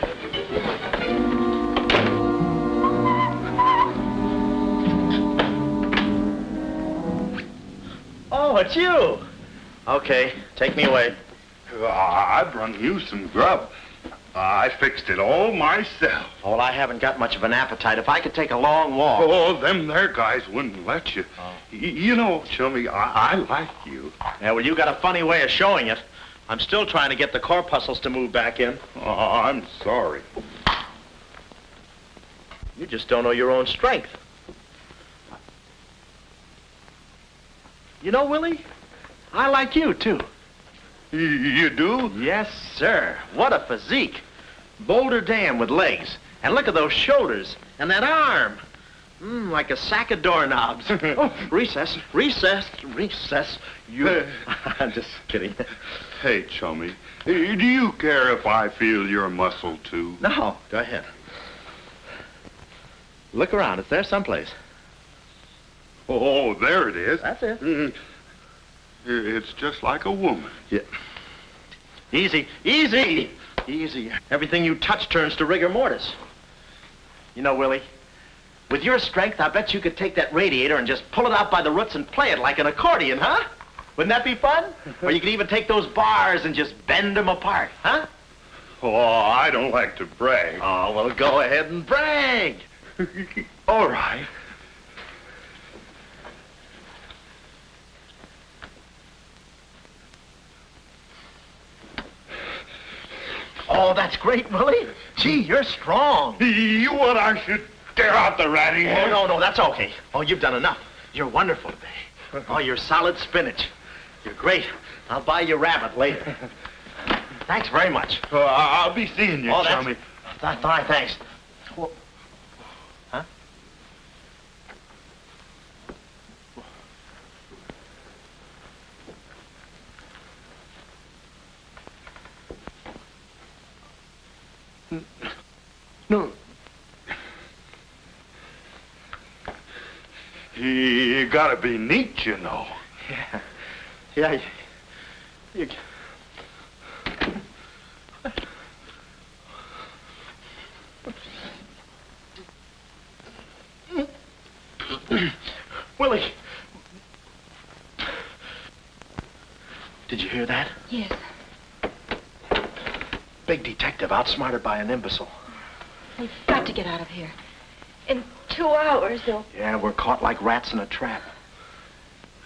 Oh, it's you. Okay, take me away. I brung you some grub. I fixed it all myself. Oh, well, I haven't got much of an appetite. If I could take a long walk... Oh, them there guys wouldn't let you. Oh. You know, Chummy, I like you. Yeah, well, you got a funny way of showing it. I'm still trying to get the corpuscles to move back in. Oh, I'm sorry. You just don't know your own strength. You know, Willie, I like you, too. You do? Yes, sir. What a physique. Boulder Dam with legs. And look at those shoulders. And that arm. Like a sack of doorknobs. Oh, recess, recess, recess. You... I'm just kidding. Hey, Chummy, do you care if I feel your muscle, too? No, go ahead. Look around. It's there someplace. Oh, there it is. That's it. It's just like a woman. Yeah. Easy, easy, easy. Everything you touch turns to rigor mortis. You know, Willie, With your strength, I bet you could take that radiator and just pull it out by the roots and play it like an accordion, huh? Wouldn't that be fun? Or you could even take those bars and just bend them apart, huh? Oh, I don't like to brag. Oh, well, go ahead and brag. All right. Oh, that's great, Willie. Gee, you're strong. You want I should tear out the ratty hair? Oh, no, that's okay. Oh, you've done enough. You're wonderful today. Oh, you're solid spinach. You're great. I'll buy you rabbit later. Thanks very much. I'll be seeing you, chummy. Fine, thanks. Well, huh? No. You gotta be neat, you know. Yeah. You... Willie. Did you hear that? Yes. Big detective outsmarted by an imbecile. We've got to get out of here. In 2 hours, they'll... Yeah, we're caught like rats in a trap.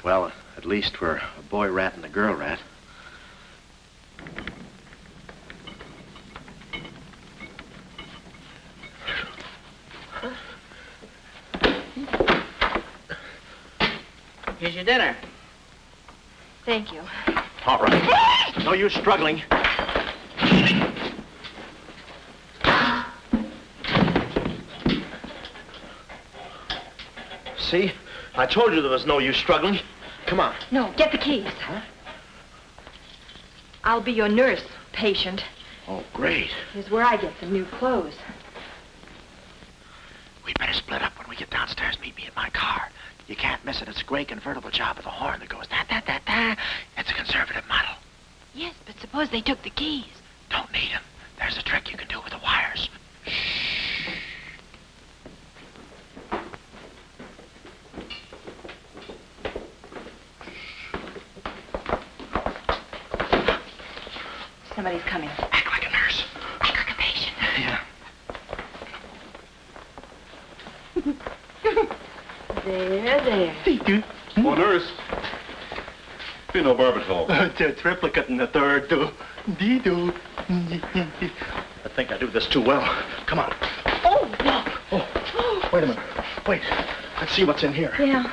Well, at least we're a boy rat and a girl rat. Here's your dinner. Thank you. All right. No use struggling. See? I told you there was no use struggling. Come on. No, get the keys. Huh? I'll be your nurse, patient. Oh, great. Here's where I get some new clothes. We better split up when we get downstairs. Meet me in my car. You can't miss it. It's a gray convertible job with a horn that goes da-da-da-da. It's a conservative model. Yes, but suppose they took the keys. Don't need them. There's a trick you can do with the wires. Somebody's coming. Act like a nurse. Act like a patient. Yeah. There. Oh, nurse. Be no barbitol. The triplicate and the third, do. Dee-doo. I think I do this too well. Come on. Oh, no. Oh, wait a minute. Wait. Let's see what's in here. Yeah.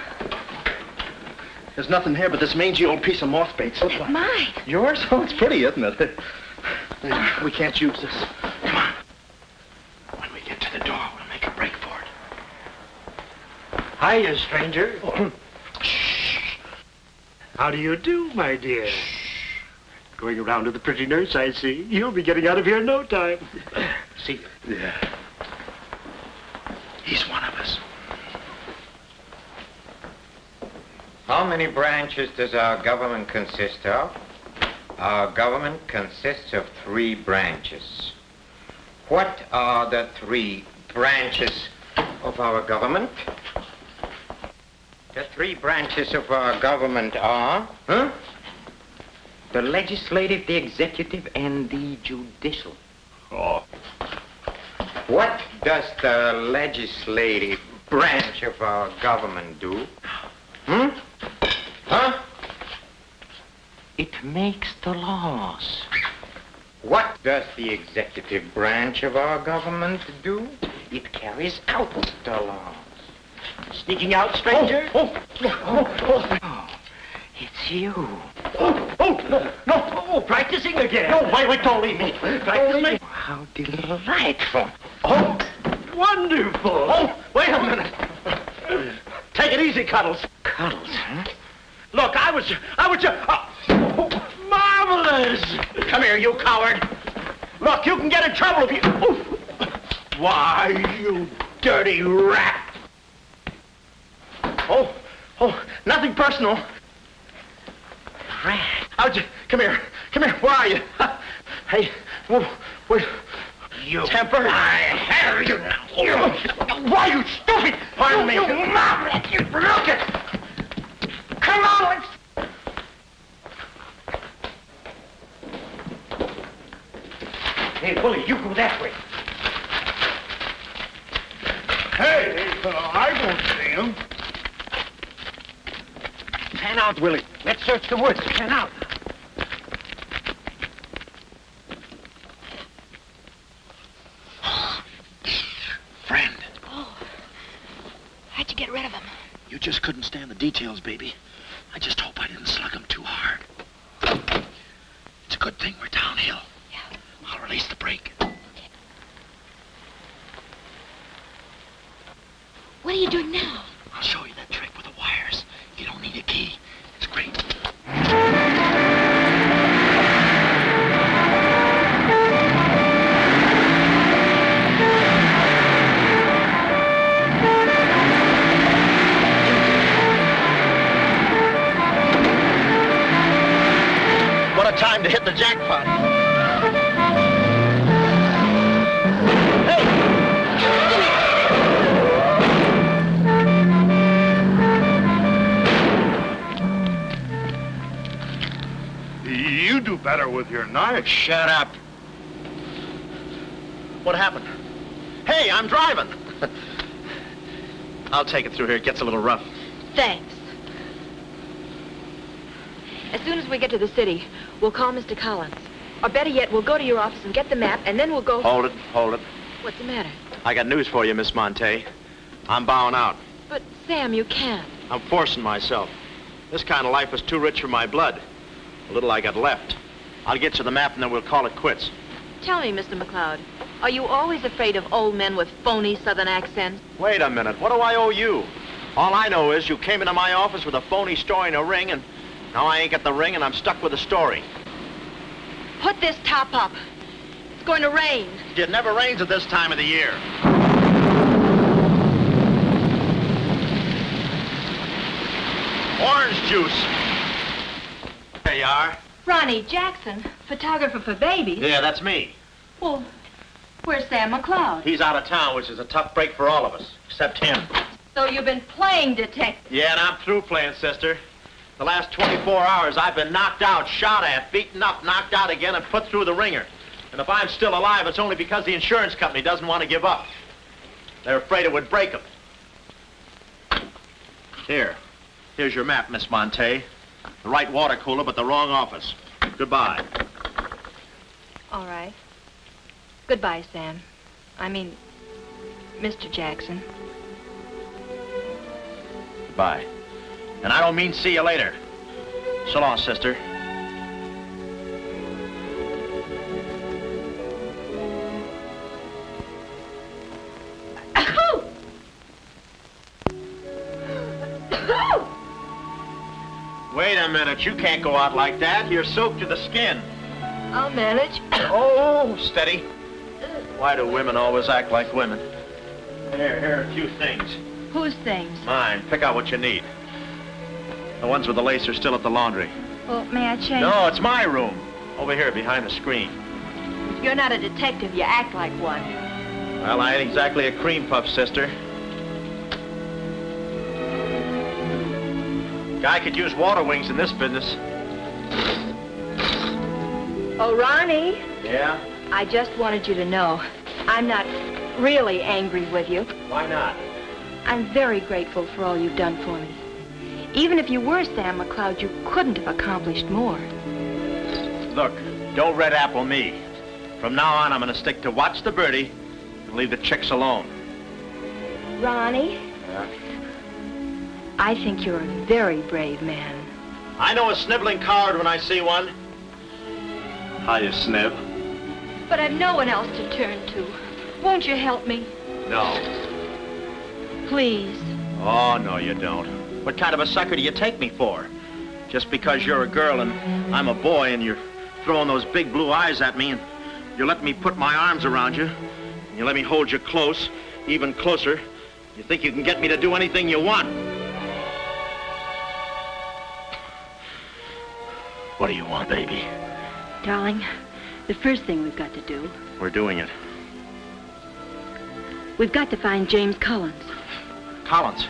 There's nothing here but this mangy old piece of moth bait. It's mine. Yours? Oh, it's pretty, isn't it? We can't use this. Come on. When we get to the door, we'll make a break for it. Hiya, stranger. Oh. Shh. How do you do, my dear? Going around to the pretty nurse, I see. You'll be getting out of here in no time. See? Yeah. He's one of us. How many branches does our government consist of? Our government consists of 3 branches. What are the 3 branches of our government? The 3 branches of our government are, the legislative, the executive, and the judicial. Oh. What does the legislative branch of our government do? It makes the laws. What does the executive branch of our government do? It carries out the laws. Sneaking out, stranger? Oh, it's you. No, practicing again. No, wait, don't leave me. Practicing? How delightful. Oh, wonderful. Oh, wait a minute. Take it easy, Cuddles. Cuddles, huh? Look, I was marvelous. Come here, you coward. Look, you can get in trouble if you... Why, you dirty rat. Oh, nothing personal. Rat. Come here. Where are you? Hey, wait. you. Temper? I have you now. Why, you stupid! Pardon me. You mom, let you look it. Come on, let's... Hey, Willie, you go that way. Hey, I don't see him. Pan out, Willie. Let's search the woods. Pan out. Friend, Oh. How'd you get rid of him? you just couldn't stand the details, baby. I just hope I didn't slug him too hard. It's a good thing we're downhill. Yeah. I'll release the brake. What are you doing now? I'll show you that trick with the wires. You don't need a key. It's great. What a time to hit the jackpot. You do better with your knife. Shut up. What happened? Hey, I'm driving. I'll take it through here. It gets a little rough. Thanks. As soon as we get to the city, we'll call Mr. Collins. Or better yet, we'll go to your office and get the map, and then we'll go... Hold it. What's the matter? I got news for you, Miss Monte. I'm bowing out. But, Sam, you can't. I'm forcing myself. This kind of life is too rich for my blood. The little I got left. I'll get you the map, and then we'll call it quits. Tell me, Mr. McLeod, are you always afraid of old men with phony southern accents? Wait a minute. What do I owe you? All I know is you came into my office with a phony story and a ring, and now I ain't got the ring, and I'm stuck with the story. Put this top up. It's going to rain. It never rains at this time of the year. Orange juice. There you are. Ronnie Jackson, photographer for babies. Yeah, that's me. Well, where's Sam McLeod? He's out of town, which is a tough break for all of us, except him. So you've been playing detective. Yeah, and I'm through playing, sister. The last 24 hours, I've been knocked out, shot at, beaten up, knocked out again, and put through the ringer. And if I'm still alive, it's only because the insurance company doesn't want to give up. They're afraid it would break them. Here's your map, Miss Monte. The right water cooler, but the wrong office. Goodbye. All right. Goodbye, Sam. I mean, Mr. Jackson. Goodbye. And I don't mean see you later. So long, sister. Wait a minute, you can't go out like that. You're soaked to the skin. I'll manage. Oh, steady. Why do women always act like women? Here are a few things. Whose things? Mine. Pick out what you need. The ones with the lace are still at the laundry. Well, may I change? No, it's my room. Over here, behind the screen. If you're not a detective, you act like one. Well, I ain't exactly a cream puff, sister. Guy could use water wings in this business. Oh, Ronnie. Yeah? I just wanted you to know, I'm not really angry with you. Why not? I'm very grateful for all you've done for me. Even if you were Sam McLeod, you couldn't have accomplished more. Look, don't red apple me. From now on, I'm going to stick to watch the birdie and leave the chicks alone. Ronnie, Yeah? I think you're a very brave man. I know a sniveling coward when I see one. How you sniv? But I've no one else to turn to. Won't you help me? No. Please. Oh, no, you don't. What kind of a sucker do you take me for? Just because you're a girl and I'm a boy and you're throwing those big blue eyes at me and you let me put my arms around you and you let me hold you close, even closer, you think you can get me to do anything you want. What do you want, baby? Darling, the first thing we've got to do... We're doing it. We've got to find James Collins. Collins?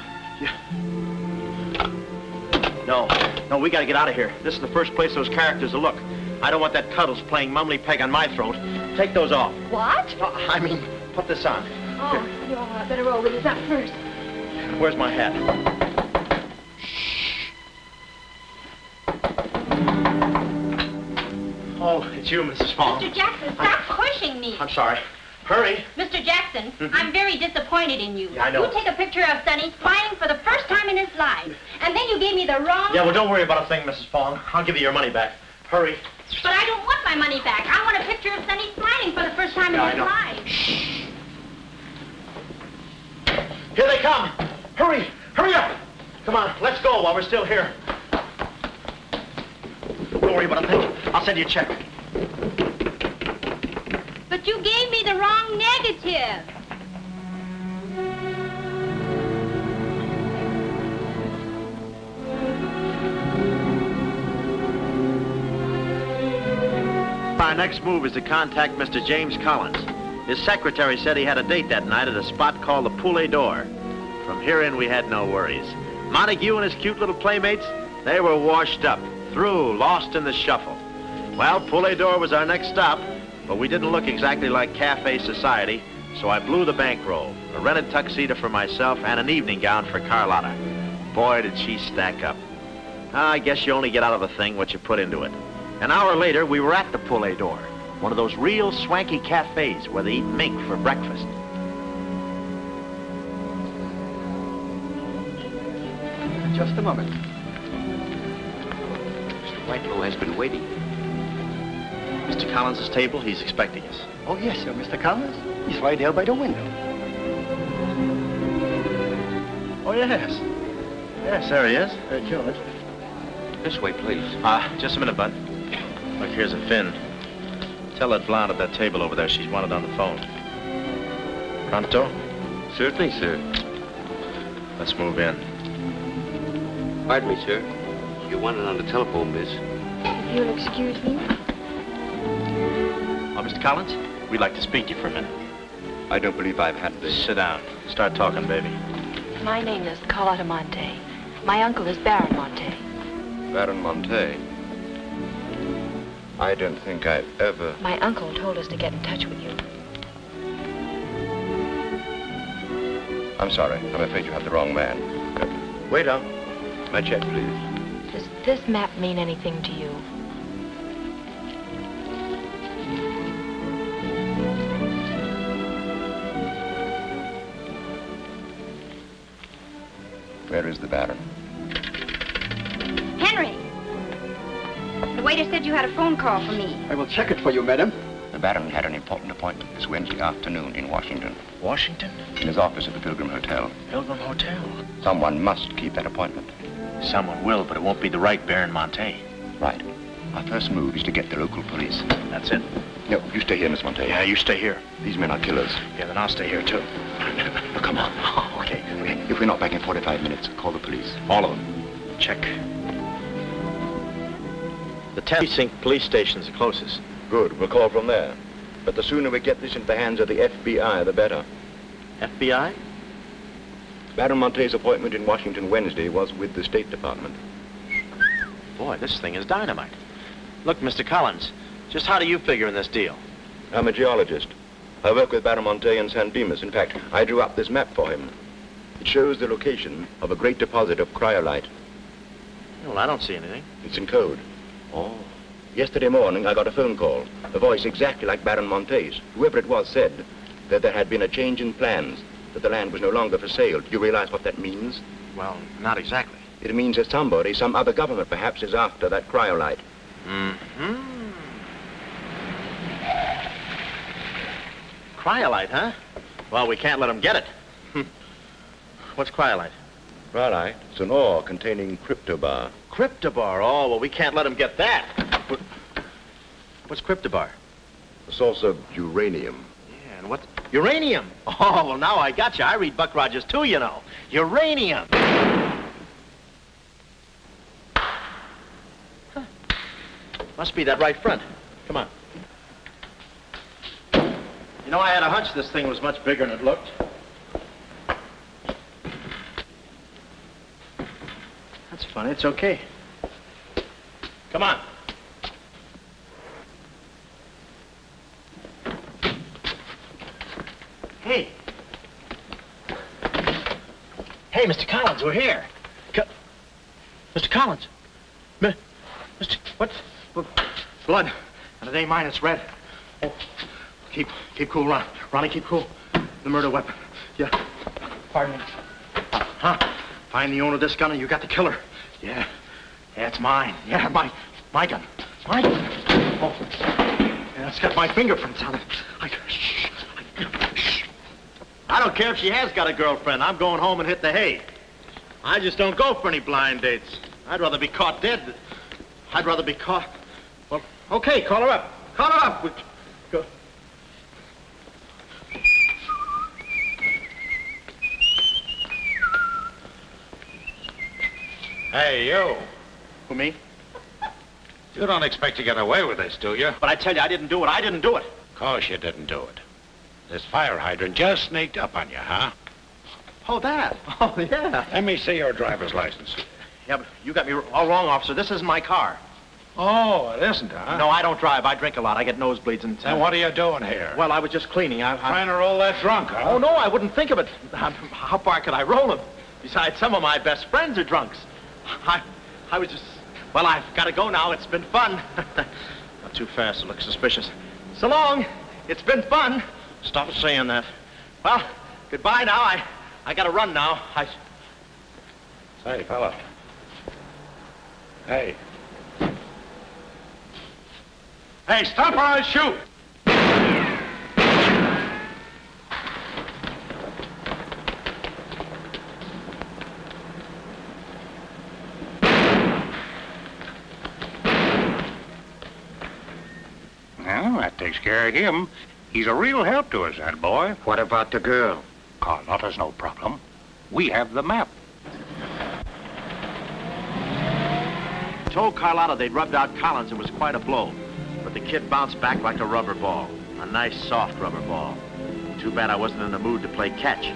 No, we gotta get out of here. This is the first place those characters will look. I don't want that Cuddles playing Mumley Peg on my throat. Take those off. What? I mean, put this on. Oh, you better roll with this up first. Where's my hat? Oh, it's you, Mrs. Fong. Mr. Jackson, stop pushing me. I'm sorry. Hurry. Mr. Jackson, I'm very disappointed in you. Yeah, I know. You take a picture of Sonny smiling for the first time in his life, and then you gave me the wrong... Yeah, well, don't worry about a thing, Mrs. Fong. I'll give you your money back. Hurry. But I don't want my money back. I want a picture of Sonny smiling for the first time in his life. Shh. Here they come. Hurry. Hurry up. Come on, let's go while we're still here. Don't worry about a thing. I'll send you a check. But you gave me the wrong negative. Our next move is to contact Mr. James Collins. His secretary said he had a date that night at a spot called the Poulet d'Or. From here in, we had no worries. Montague and his cute little playmates, they were washed up, through, lost in the shuffle. Well, Poulet d'Or was our next stop, but we didn't look exactly like cafe society, so I blew the bankroll, a rented tuxedo for myself and an evening gown for Carlotta. Boy, did she stack up. I guess you only get out of a thing what you put into it. An hour later, we were at the Poulet d'Or, one of those real swanky cafes where they eat mink for breakfast. Just a moment. Mr. Whitelaw has been waiting. Mr. Collins' table, he's expecting us. Oh, yes, sir, Mr. Collins. He's right there by the window. Oh, yes. Yes, there he is. George. This way, please. Just a minute, Bud. Look, here's a fin. Tell that blonde at that table over there she's wanted on the phone. Pronto? Certainly, sir. Let's move in. Pardon me, sir. You wanted on the telephone, miss. If you'll excuse me. Oh, Mr. Collins, we'd like to speak to you for a minute. I don't believe I've had this. Sit down. Start talking, baby. My name is Carlotta Monte. My uncle is Baron Monte. Baron Monte. I don't think I've ever... My uncle told us to get in touch with you. I'm sorry. I'm afraid you have the wrong man. Waiter, my check, please. Does this map mean anything to you? Where is the Baron? Henry! The waiter said you had a phone call for me. I will check it for you, madam. The Baron had an important appointment this Wednesday afternoon in Washington. Washington? In his office at the Pilgrim Hotel. Pilgrim Hotel? Someone must keep that appointment. Someone will, but it won't be the right Baron Monte. Right. Our first move is to get the local police. That's it. No, you stay here, Miss Monte. Yeah, you stay here. These men are killers. Yeah, then I'll stay here, too. No, come on. Oh, okay. If we're not back in 45 minutes, call the police. All of them. Check. The 10th Precinct police station's the closest. Good. We'll call from there. But the sooner we get this into the hands of the FBI, the better. FBI? Baron Monte's appointment in Washington Wednesday was with the State Department. Boy, this thing is dynamite. Look, Mr. Collins, just how do you figure in this deal? I'm a geologist. I work with Baron Monte in San Dimas. In fact, I drew up this map for him. It shows the location of a great deposit of cryolite. Well, I don't see anything. It's in code. Oh. Yesterday morning, I got a phone call. A voice exactly like Baron Monte's. Whoever it was said that there had been a change in plans, that the land was no longer for sale. Do you realize what that means? Well, not exactly. It means that somebody, some other government perhaps, is after that cryolite. Mm-hmm. Cryolite, huh? Well, we can't let them get it. What's cryolite? Cryolite? It's an ore containing cryptobar. Cryptobar? Oh, well, we can't let them get that. What's cryptobar? A source of uranium. Yeah, and what? Uranium? Oh, well, now I got you. I read Buck Rogers, too, you know. Uranium. Huh. Must be that right front. Come on. You know, I had a hunch this thing was much bigger than it looked. funny. It's okay. Come on. Hey. Hey, Mr. Collins, we're here. Mr. Collins. Mr. What? Blood. And it ain't mine, it's red. Oh, keep cool, Ron. Ronnie, keep cool. The murder weapon. Yeah. Pardon me. Huh? Find the owner of this gun and you got the killer. Yeah. Yeah, it's mine. Yeah, my gun. My gun. Oh. Yeah, it's got my fingerprints on it. Shh. I don't care if she has got a girlfriend. I'm going home and hit the hay. I just don't go for any blind dates. I'd rather be caught dead. I'd rather be caught... Well, okay, call her up. Call her up. Go. Hey, you. Who, me? You don't expect to get away with this, do you? But I tell you, I didn't do it. I didn't do it. Of course you didn't do it. This fire hydrant just sneaked up on you, huh? Oh, that? Oh, yeah. Let me see your driver's license. Yeah, but you got me all wrong, officer. This isn't my car. Oh, it isn't, huh? No, I don't drive. I drink a lot. I get nosebleeds and... Then what are you doing here? Well, I was just cleaning. Trying to roll that drunk, huh? Oh, no, I wouldn't think of it. How far could I roll him? Besides, some of my best friends are drunks. I was just... Well, I've got to go now. It's been fun. Not too fast to look suspicious. So long. It's been fun. Stop saying that. Well, goodbye now. I got to run now. Say, fella. Hey. Hey, stop or I'll shoot! Well, that takes care of him. He's a real help to us, that boy. What about the girl? Carlotta's no problem. We have the map. Told Carlotta they'd rubbed out Collins. It was quite a blow. But the kid bounced back like a rubber ball. A nice, soft rubber ball. Too bad I wasn't in the mood to play catch.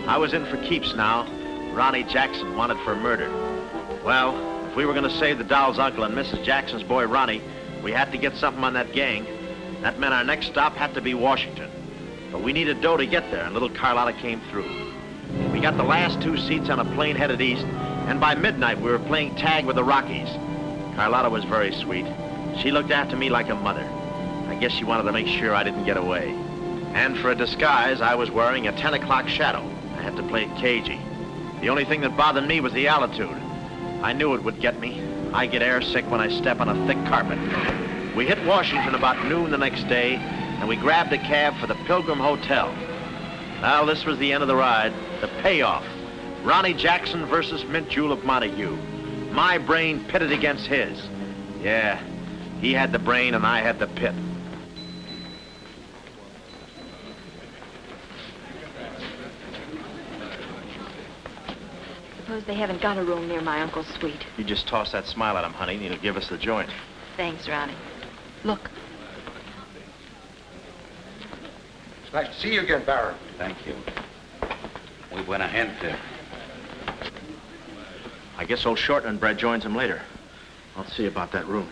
I was in for keeps now. Ronnie Jackson wanted for murder. Well, if we were going to save the doll's uncle and Mrs. Jackson's boy, Ronnie, we had to get something on that gang. That meant our next stop had to be Washington. But we needed dough to get there, and little Carlotta came through. We got the last 2 seats on a plane headed east, and by midnight we were playing tag with the Rockies. Carlotta was very sweet. She looked after me like a mother. I guess she wanted to make sure I didn't get away. And for a disguise, I was wearing a 10 o'clock shadow. I had to play it cagey. The only thing that bothered me was the altitude. I knew it would get me. I get airsick when I step on a thick carpet. We hit Washington about noon the next day, and we grabbed a cab for the Pilgrim Hotel. Well, this was the end of the ride, the payoff. Ronnie Jackson versus Mint Julep Montague. My brain pitted against his. Yeah, he had the brain and I had the pit. Suppose they haven't got a room near my uncle's suite. You just toss that smile at him, honey, and he'll give us the joint. Thanks, Ronnie. Look. It's nice to see you again, Baron. Thank you. Muy buena gente. I guess old Shorten and Brett joins him later. I'll see about that room.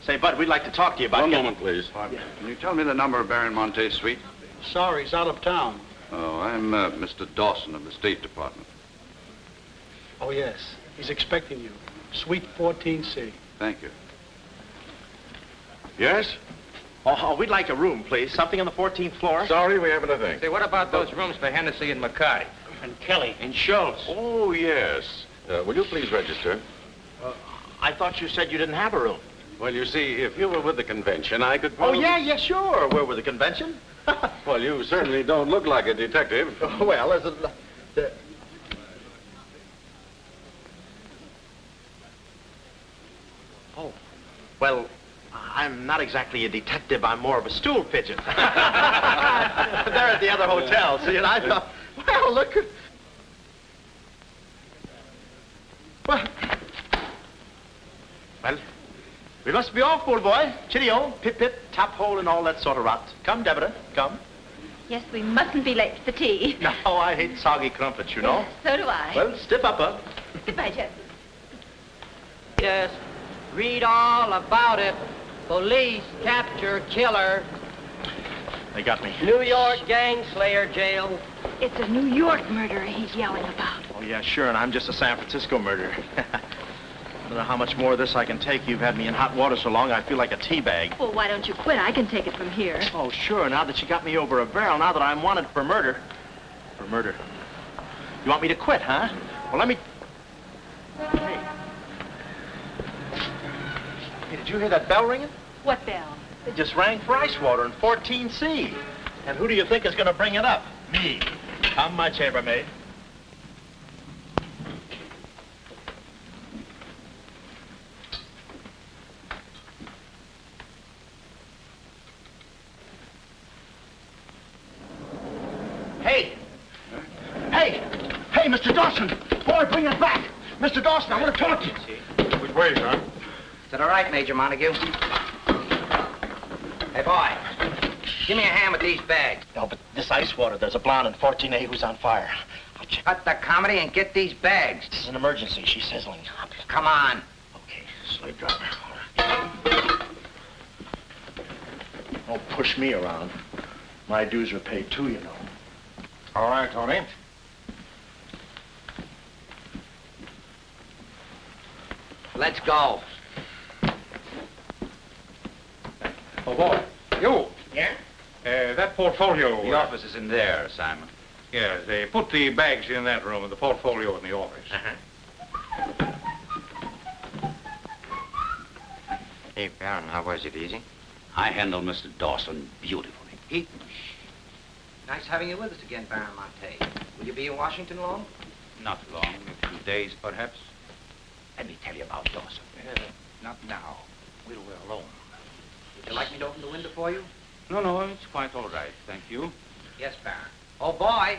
Say, Bud, we'd like to talk to you about... One moment, please. Yeah. Can you tell me the number of Baron Monte's suite? Sorry, he's out of town. Oh, I'm Mr. Dawson of the State Department. Oh, yes. He's expecting you. Suite 14C. Thank you. Yes? Oh, we'd like a room, please. Something on the 14th floor. Sorry, we haven't a thing. Say, what about those rooms for Hennessy and McCarty? And Kelly. And Schultz? Oh, yes. Will you please register? I thought you said you didn't have a room. Well, you see, if you were with the convention, I could Oh, probably... yeah, sure. We're with the convention. Well, you certainly don't look like a detective. Well, as a... Oh, well, I'm not exactly a detective. I'm more of a stool pigeon. They're at the other hotel, see, and I thought, well, look... Well, we must be off, old boy. Cheerio, pip-pip, tap-hole, and all that sort of rot. Come, Deborah, come. Yes, we mustn't be late for tea. No, I hate soggy crumpets, you know. So do I. Well, stiff upper. Goodbye, Jeff. Yes. Read all about it. Police capture killer. They got me. New York gang slayer jail. It's a New York murderer he's yelling about. Oh, yeah, sure, and I'm just a San Francisco murderer. I don't know how much more of this I can take. You've had me in hot water so long, I feel like a tea bag. Well, why don't you quit? I can take it from here. Oh, sure, now that you got me over a barrel, now that I'm wanted for murder. For murder. You want me to quit, huh? Well, let me... Hey. Hey, did you hear that bell ringing? What bell? It just rang for ice water in 14C. And who do you think is going to bring it up? Me. How much, chambermaid? Hey! Hey! Hey, Mr. Dawson! Boy, bring it back! Mr. Dawson, I want to talk to you. Which way, son? Is that all right, Major Montague? Hey, boy. Give me a hand with these bags. No, but this ice water, there's a blonde in 14A who's on fire. Cut the comedy and get these bags. This is an emergency. She's sizzling. Come on. Okay, slave driver. All right. Don't push me around. My dues are paid too, you know. All right, Tony. Let's go. Oh, boy. You. Yeah? That portfolio... The office is in there, Simon. Yes, they put the bags in that room and the portfolio in the office. Uh-huh. Hey, Baron, how was it? Easy? I handled Mr. Dawson beautifully. Nice having you with us again, Baron Monte. Will you be in Washington long? Not long, a few days, perhaps. Let me tell you about Dawson. Not now. We're alone. Would you like me to open the window for you? No, it's quite all right, thank you. Yes, Baron. Oh, boy.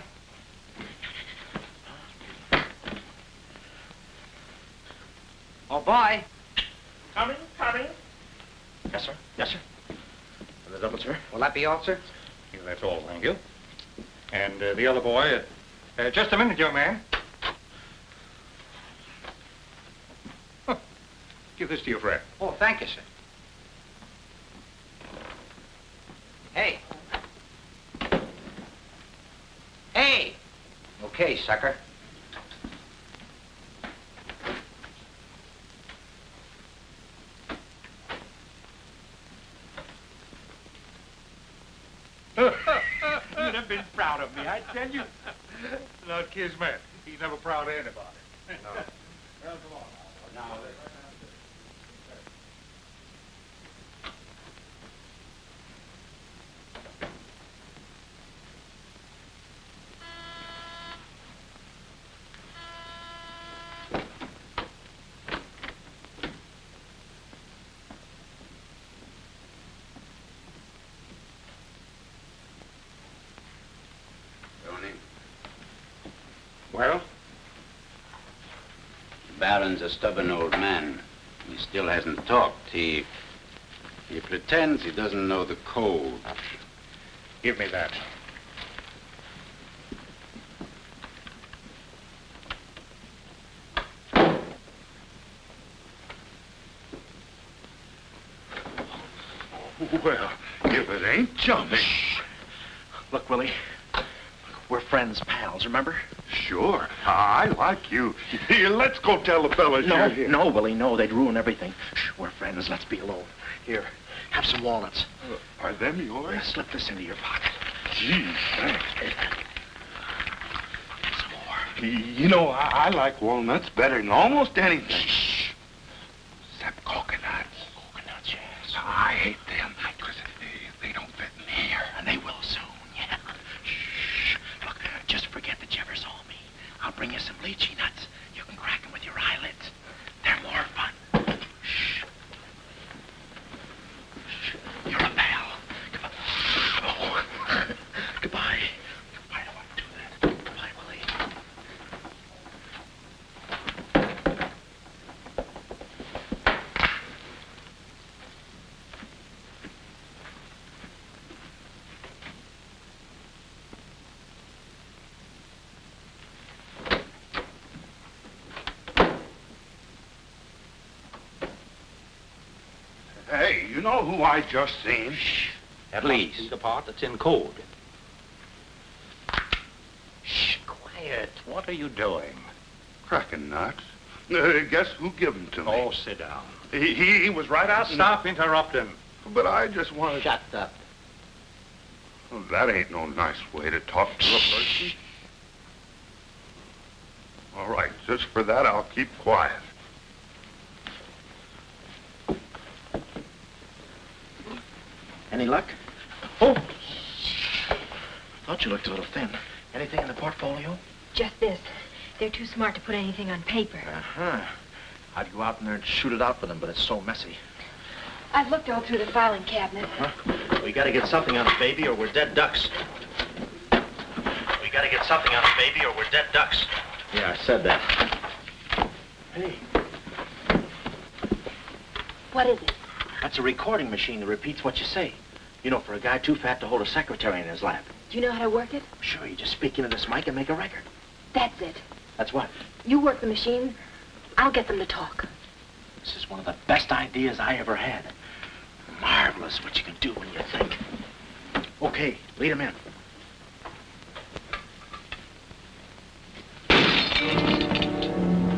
Oh, boy. Coming. Yes, sir. Yes, sir. The double, sir. Will that be all, sir? Yeah, that's all, thank you. And the other boy, just a minute, young man. Huh. Give this to your friend. Oh, thank you, sir. Hey. Hey! Okay, sucker. You'd have been proud of me, I tell you. Not Kismet. He's never proud of anybody. No. Well, come on now. Well? The Baron's a stubborn old man. He still hasn't talked. He pretends he doesn't know the code. Give me that. Well, if it ain't jumping. Look, Willie. We're friends, pals, remember? Sure. I like you. Here, let's go tell the fellas you're here. No, Willie, no. They'd ruin everything. Shh, we're friends. Let's be alone. Here, have some walnuts. Are them yours? Yeah, slip this into your pocket. Gee, thanks. Some more. You know, I like walnuts better than almost anything. Shh. Except coconuts. Coconuts, yes. I hate them because they don't fit in here. And they will soon, yeah. Shh. Look, just forget that you ever saw me. I'll bring you some lychee nuts. You can crack them with your eyelids. They're more fun. Shh. Shh. You're a pal. Goodbye. Oh. Goodbye. I don't want to do that. Goodbye, Willie. know who I just seen? Shh. That must be the part that's in code. Shh, quiet. What are you doing? Cracking nuts. Guess who gave him to me? Oh, sit down. He was right out. Stop interrupting. But I just wanted. Shut up. Well, that ain't no nice way to talk to a person. All right, just for that, I'll keep quiet. Any luck? Oh! Thought you looked a little thin. Anything in the portfolio? Just this. They're too smart to put anything on paper. Uh-huh. I'd go out in there and shoot it out for them, but it's so messy. I've looked all through the filing cabinet. We gotta get something on it, baby, or we're dead ducks. We gotta get something on it, baby, or we're dead ducks. Yeah, I said that. Hey. What is it? That's a recording machine that repeats what you say. You know, for a guy too fat to hold a secretary in his lap. Do you know how to work it? Sure, you just speak into this mic and make a record. That's it. That's what? You work the machine. I'll get them to talk. This is one of the best ideas I ever had. Marvelous what you can do when you think. Okay, lead him in.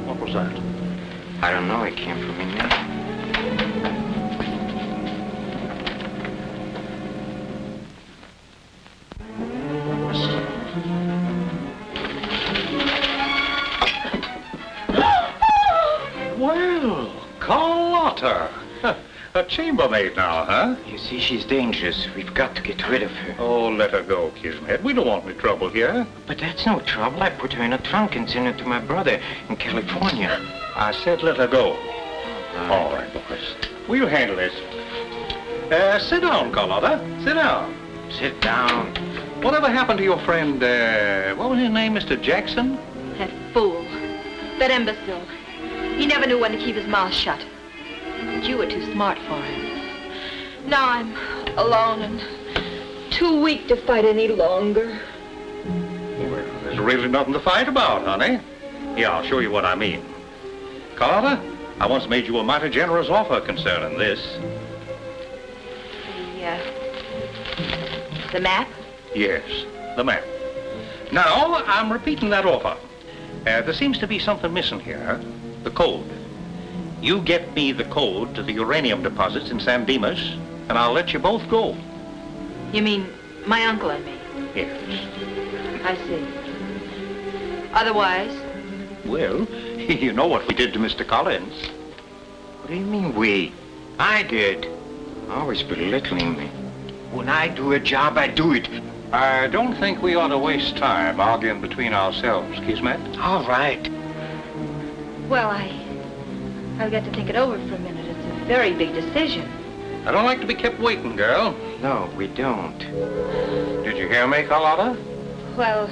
What was that? I don't know. It came from in there. Well, Carlotta. A chambermaid now, huh? You see, she's dangerous. We've got to get rid of her. Oh, let her go, Kismet. We don't want any trouble here. But that's no trouble. I put her in a trunk and sent her to my brother in California. I said let her go. All right, boys. We'll handle this. Sit down, Carlotta. Sit down. Sit down. Whatever happened to your friend, what was his name, Mr. Jackson? That fool. That imbecile. He never knew when to keep his mouth shut. But you were too smart for him. Now I'm alone and too weak to fight any longer. Well, there's really nothing to fight about, honey. Here, I'll show you what I mean. Carlotta, I once made you a mighty generous offer concerning this. The map? Yes, the map. Now, I'm repeating that offer. There seems to be something missing here. The code. You get me the code to the uranium deposits in San Dimas, and I'll let you both go. You mean my uncle and me? Yes. I see. Otherwise? Well, you know what we did to Mr. Collins. What do you mean, we? I did. Always belittling me. When I do a job, I do it. I don't think we ought to waste time arguing between ourselves, Kismet. All right. Well, I've got to think it over for a minute. It's a very big decision. I don't like to be kept waiting, girl. No, we don't. Did you hear me, Carlotta? Well,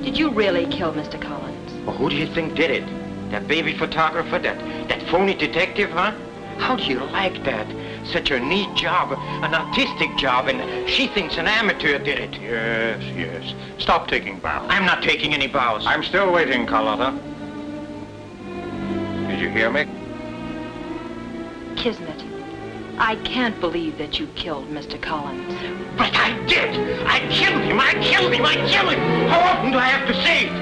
did you really kill Mr. Collins? Well, who do you think did it? That baby photographer? That phony detective, huh? How do you like that? Such a neat job, an artistic job, and she thinks an amateur did it. Yes, yes. Stop taking bows. I'm not taking any bows. I'm still waiting, Carlotta. Did you hear me? Kismet, I can't believe that you killed Mr. Collins. But I did! I killed him! I killed him! I killed him! How often do I have to say it?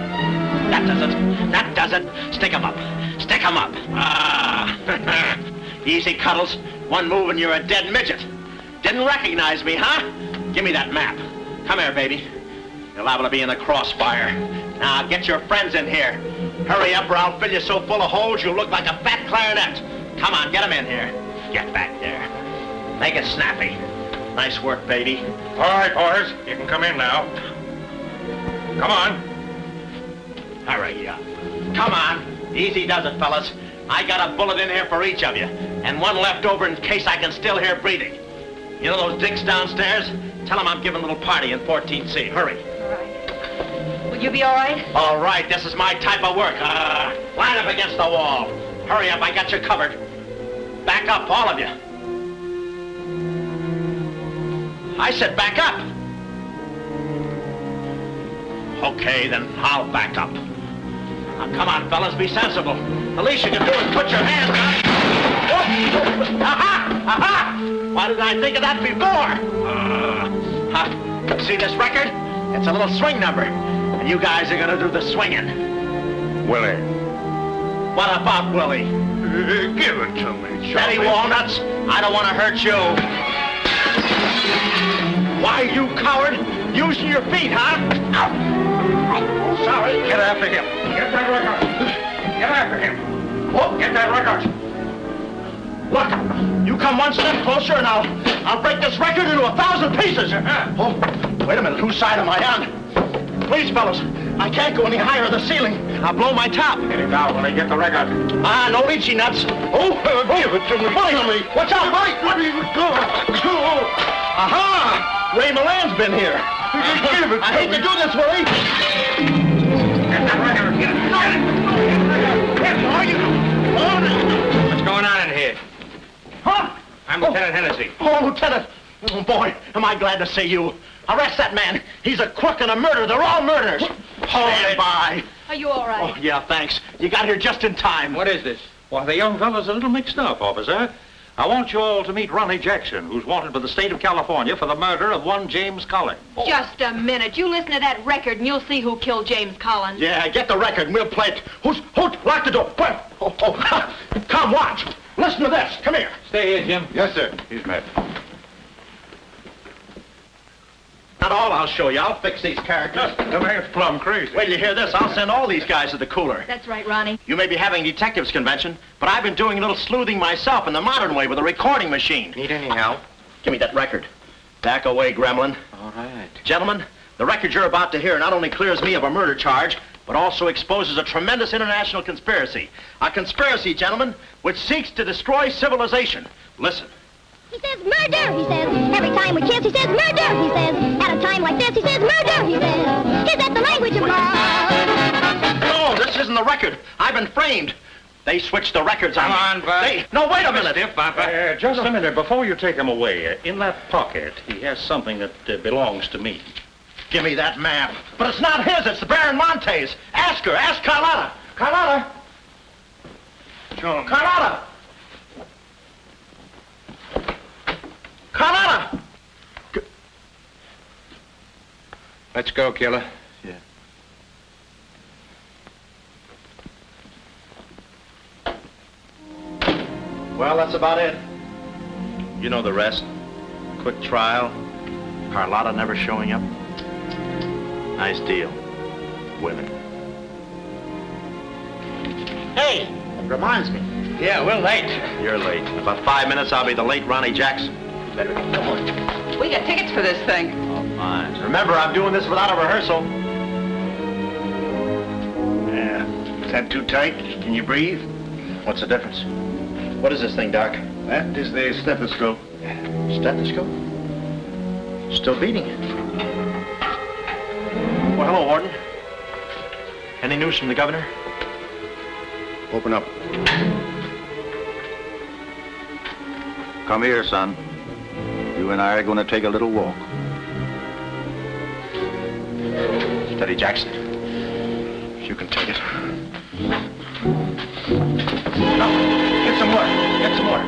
That does it. That does it. Stick 'em up. Stick 'em up. Ah. Easy, Cuddles. One move and you're a dead midget. Didn't recognize me, huh? Give me that map. Come here, baby. You're liable to be in the crossfire. Now, get your friends in here. Hurry up or I'll fill you so full of holes you'll look like a fat clarinet. Come on, get 'em in here. Get back there. Make it snappy. Nice work, baby. All right, boys. You can come in now. Come on. Hurry up. Come on. Easy does it, fellas. I got a bullet in here for each of you, and one left over in case I can still hear breathing. You know those dicks downstairs? Tell them I'm giving a little party in 14C. Hurry. All right. Will you be all right? All right, this is my type of work. Line up against the wall. Hurry up, I got you covered. Back up, all of you. I said back up. Okay, then I'll back up. Now, come on, fellas, be sensible. The least you can do is put your hands up. Aha! Why didn't I think of that before? See this record? It's a little swing number. And you guys are gonna do the swinging. Willie. What about Willie? Give it to me, Betty Walnuts, I don't want to hurt you. Why, you coward? Using your feet, huh? Oh, sorry. Get after him. Get that record. Get after him. Oh, get that record. Look, you come one step closer and I'll break this record into 1,000 pieces. Oh, wait a minute. Whose side am I on? Please, fellas, I can't go any higher than the ceiling. I'll blow my top. Get him down when I get the record. Ah, no lychee nuts. Give it to me. Billy, watch out, Billy. Aha! Ray Milan's been here. Give it to I hate to do this, Willie. Get that record. Get it. Get it. What's going on in here? Huh? I'm Lieutenant Hennessy. Oh, Lieutenant. Oh, boy, am I glad to see you. Arrest that man. He's a crook and a murderer. They're all murderers. Stand by. Are you all right? Oh, yeah, thanks. You got here just in time. What is this? Why, the young fellow's a little mixed up, officer. I want you all to meet Ronnie Jackson, who's wanted by the state of California for the murder of one James Collins. Just a minute. You listen to that record and you'll see who killed James Collins. Yeah, get the record and we'll play it. Who's lock the door. Oh, come, watch. Listen to this. Come here. Stay here, Jim. Yes, sir. He's met. Not all I'll show you. I'll fix these characters. The man's plumb crazy. Wait till you hear this. I'll send all these guys to the cooler. That's right, Ronnie. You may be having detectives convention, but I've been doing a little sleuthing myself in the modern way with a recording machine. Need any help? Give me that record. Back away, gremlin. All right. Gentlemen, the record you're about to hear not only clears me of a murder charge, but also exposes a tremendous international conspiracy. A conspiracy, gentlemen, which seeks to destroy civilization. Listen. He says murder, he says. Every time we kiss, he says murder, he says. At a time like this, he says murder, he says. Is that the language of love? No, this isn't the record. I've been framed. They switched the records on me. Come on, Bud. No, wait a minute. Just a minute. Before you take him away, in that pocket, he has something that belongs to me. Give me that map. But it's not his, it's the Baron Monte's. Ask her, ask Carlotta. Carlotta. John. Carlotta. Carlotta. Let's go, killer. Yeah. Well, that's about it. You know the rest. Quick trial. Carlotta never showing up. Nice deal. Women. Hey, reminds me. Yeah, we're late. You're late. In about 5 minutes, I'll be the late Ronnie Jackson. Better get going. We got tickets for this thing. Oh, fine. Remember, I'm doing this without a rehearsal. Yeah. Is that too tight? Can you breathe? What's the difference? What is this thing, Doc? That is the stethoscope. Stethoscope? Still beating. Well, hello, Warden. Any news from the governor? Open up. Come here, son. You and I are going to take a little walk. Steady, Jackson. You can take it. No, get some water. Get some water.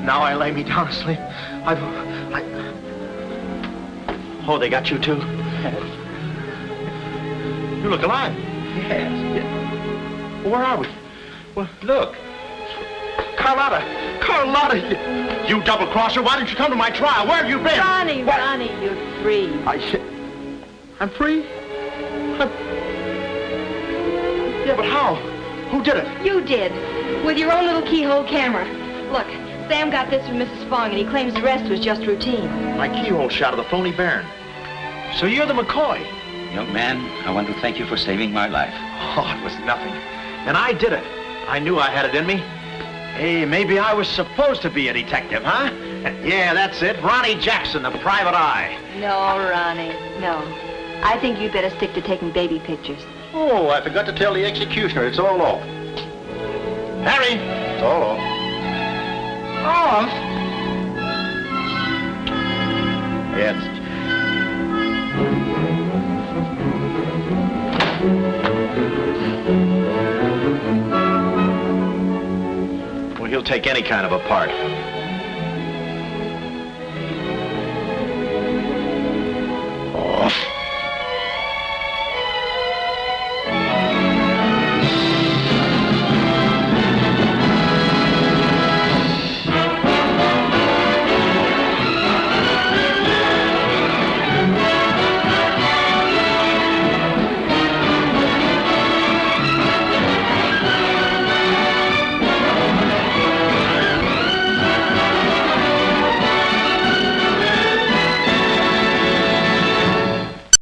Now I lay me down to sleep. Oh, they got you too? You look alive. Yes. Where are we? Well, look. Carlotta. Carlotta, you double-crosser. Why didn't you come to my trial? Where have you been? Ronnie, What? Ronnie, you're free. I'm free? Yeah, but how? Who did it? You did. With your own little keyhole camera. Look, Sam got this from Mrs. Fong, and he claims the rest was just routine. My keyhole shot of the phony Baron. So you're the McCoy? Young man, I want to thank you for saving my life. Oh, it was nothing. And I did it. I knew I had it in me. Hey, maybe I was supposed to be a detective, huh? Yeah, that's it. Ronnie Jackson, the private eye. No, Ronnie, no. I think you'd better stick to taking baby pictures. Oh, I forgot to tell the executioner. It's all off. Harry! It's all off. Off? Yes. take any kind of a part.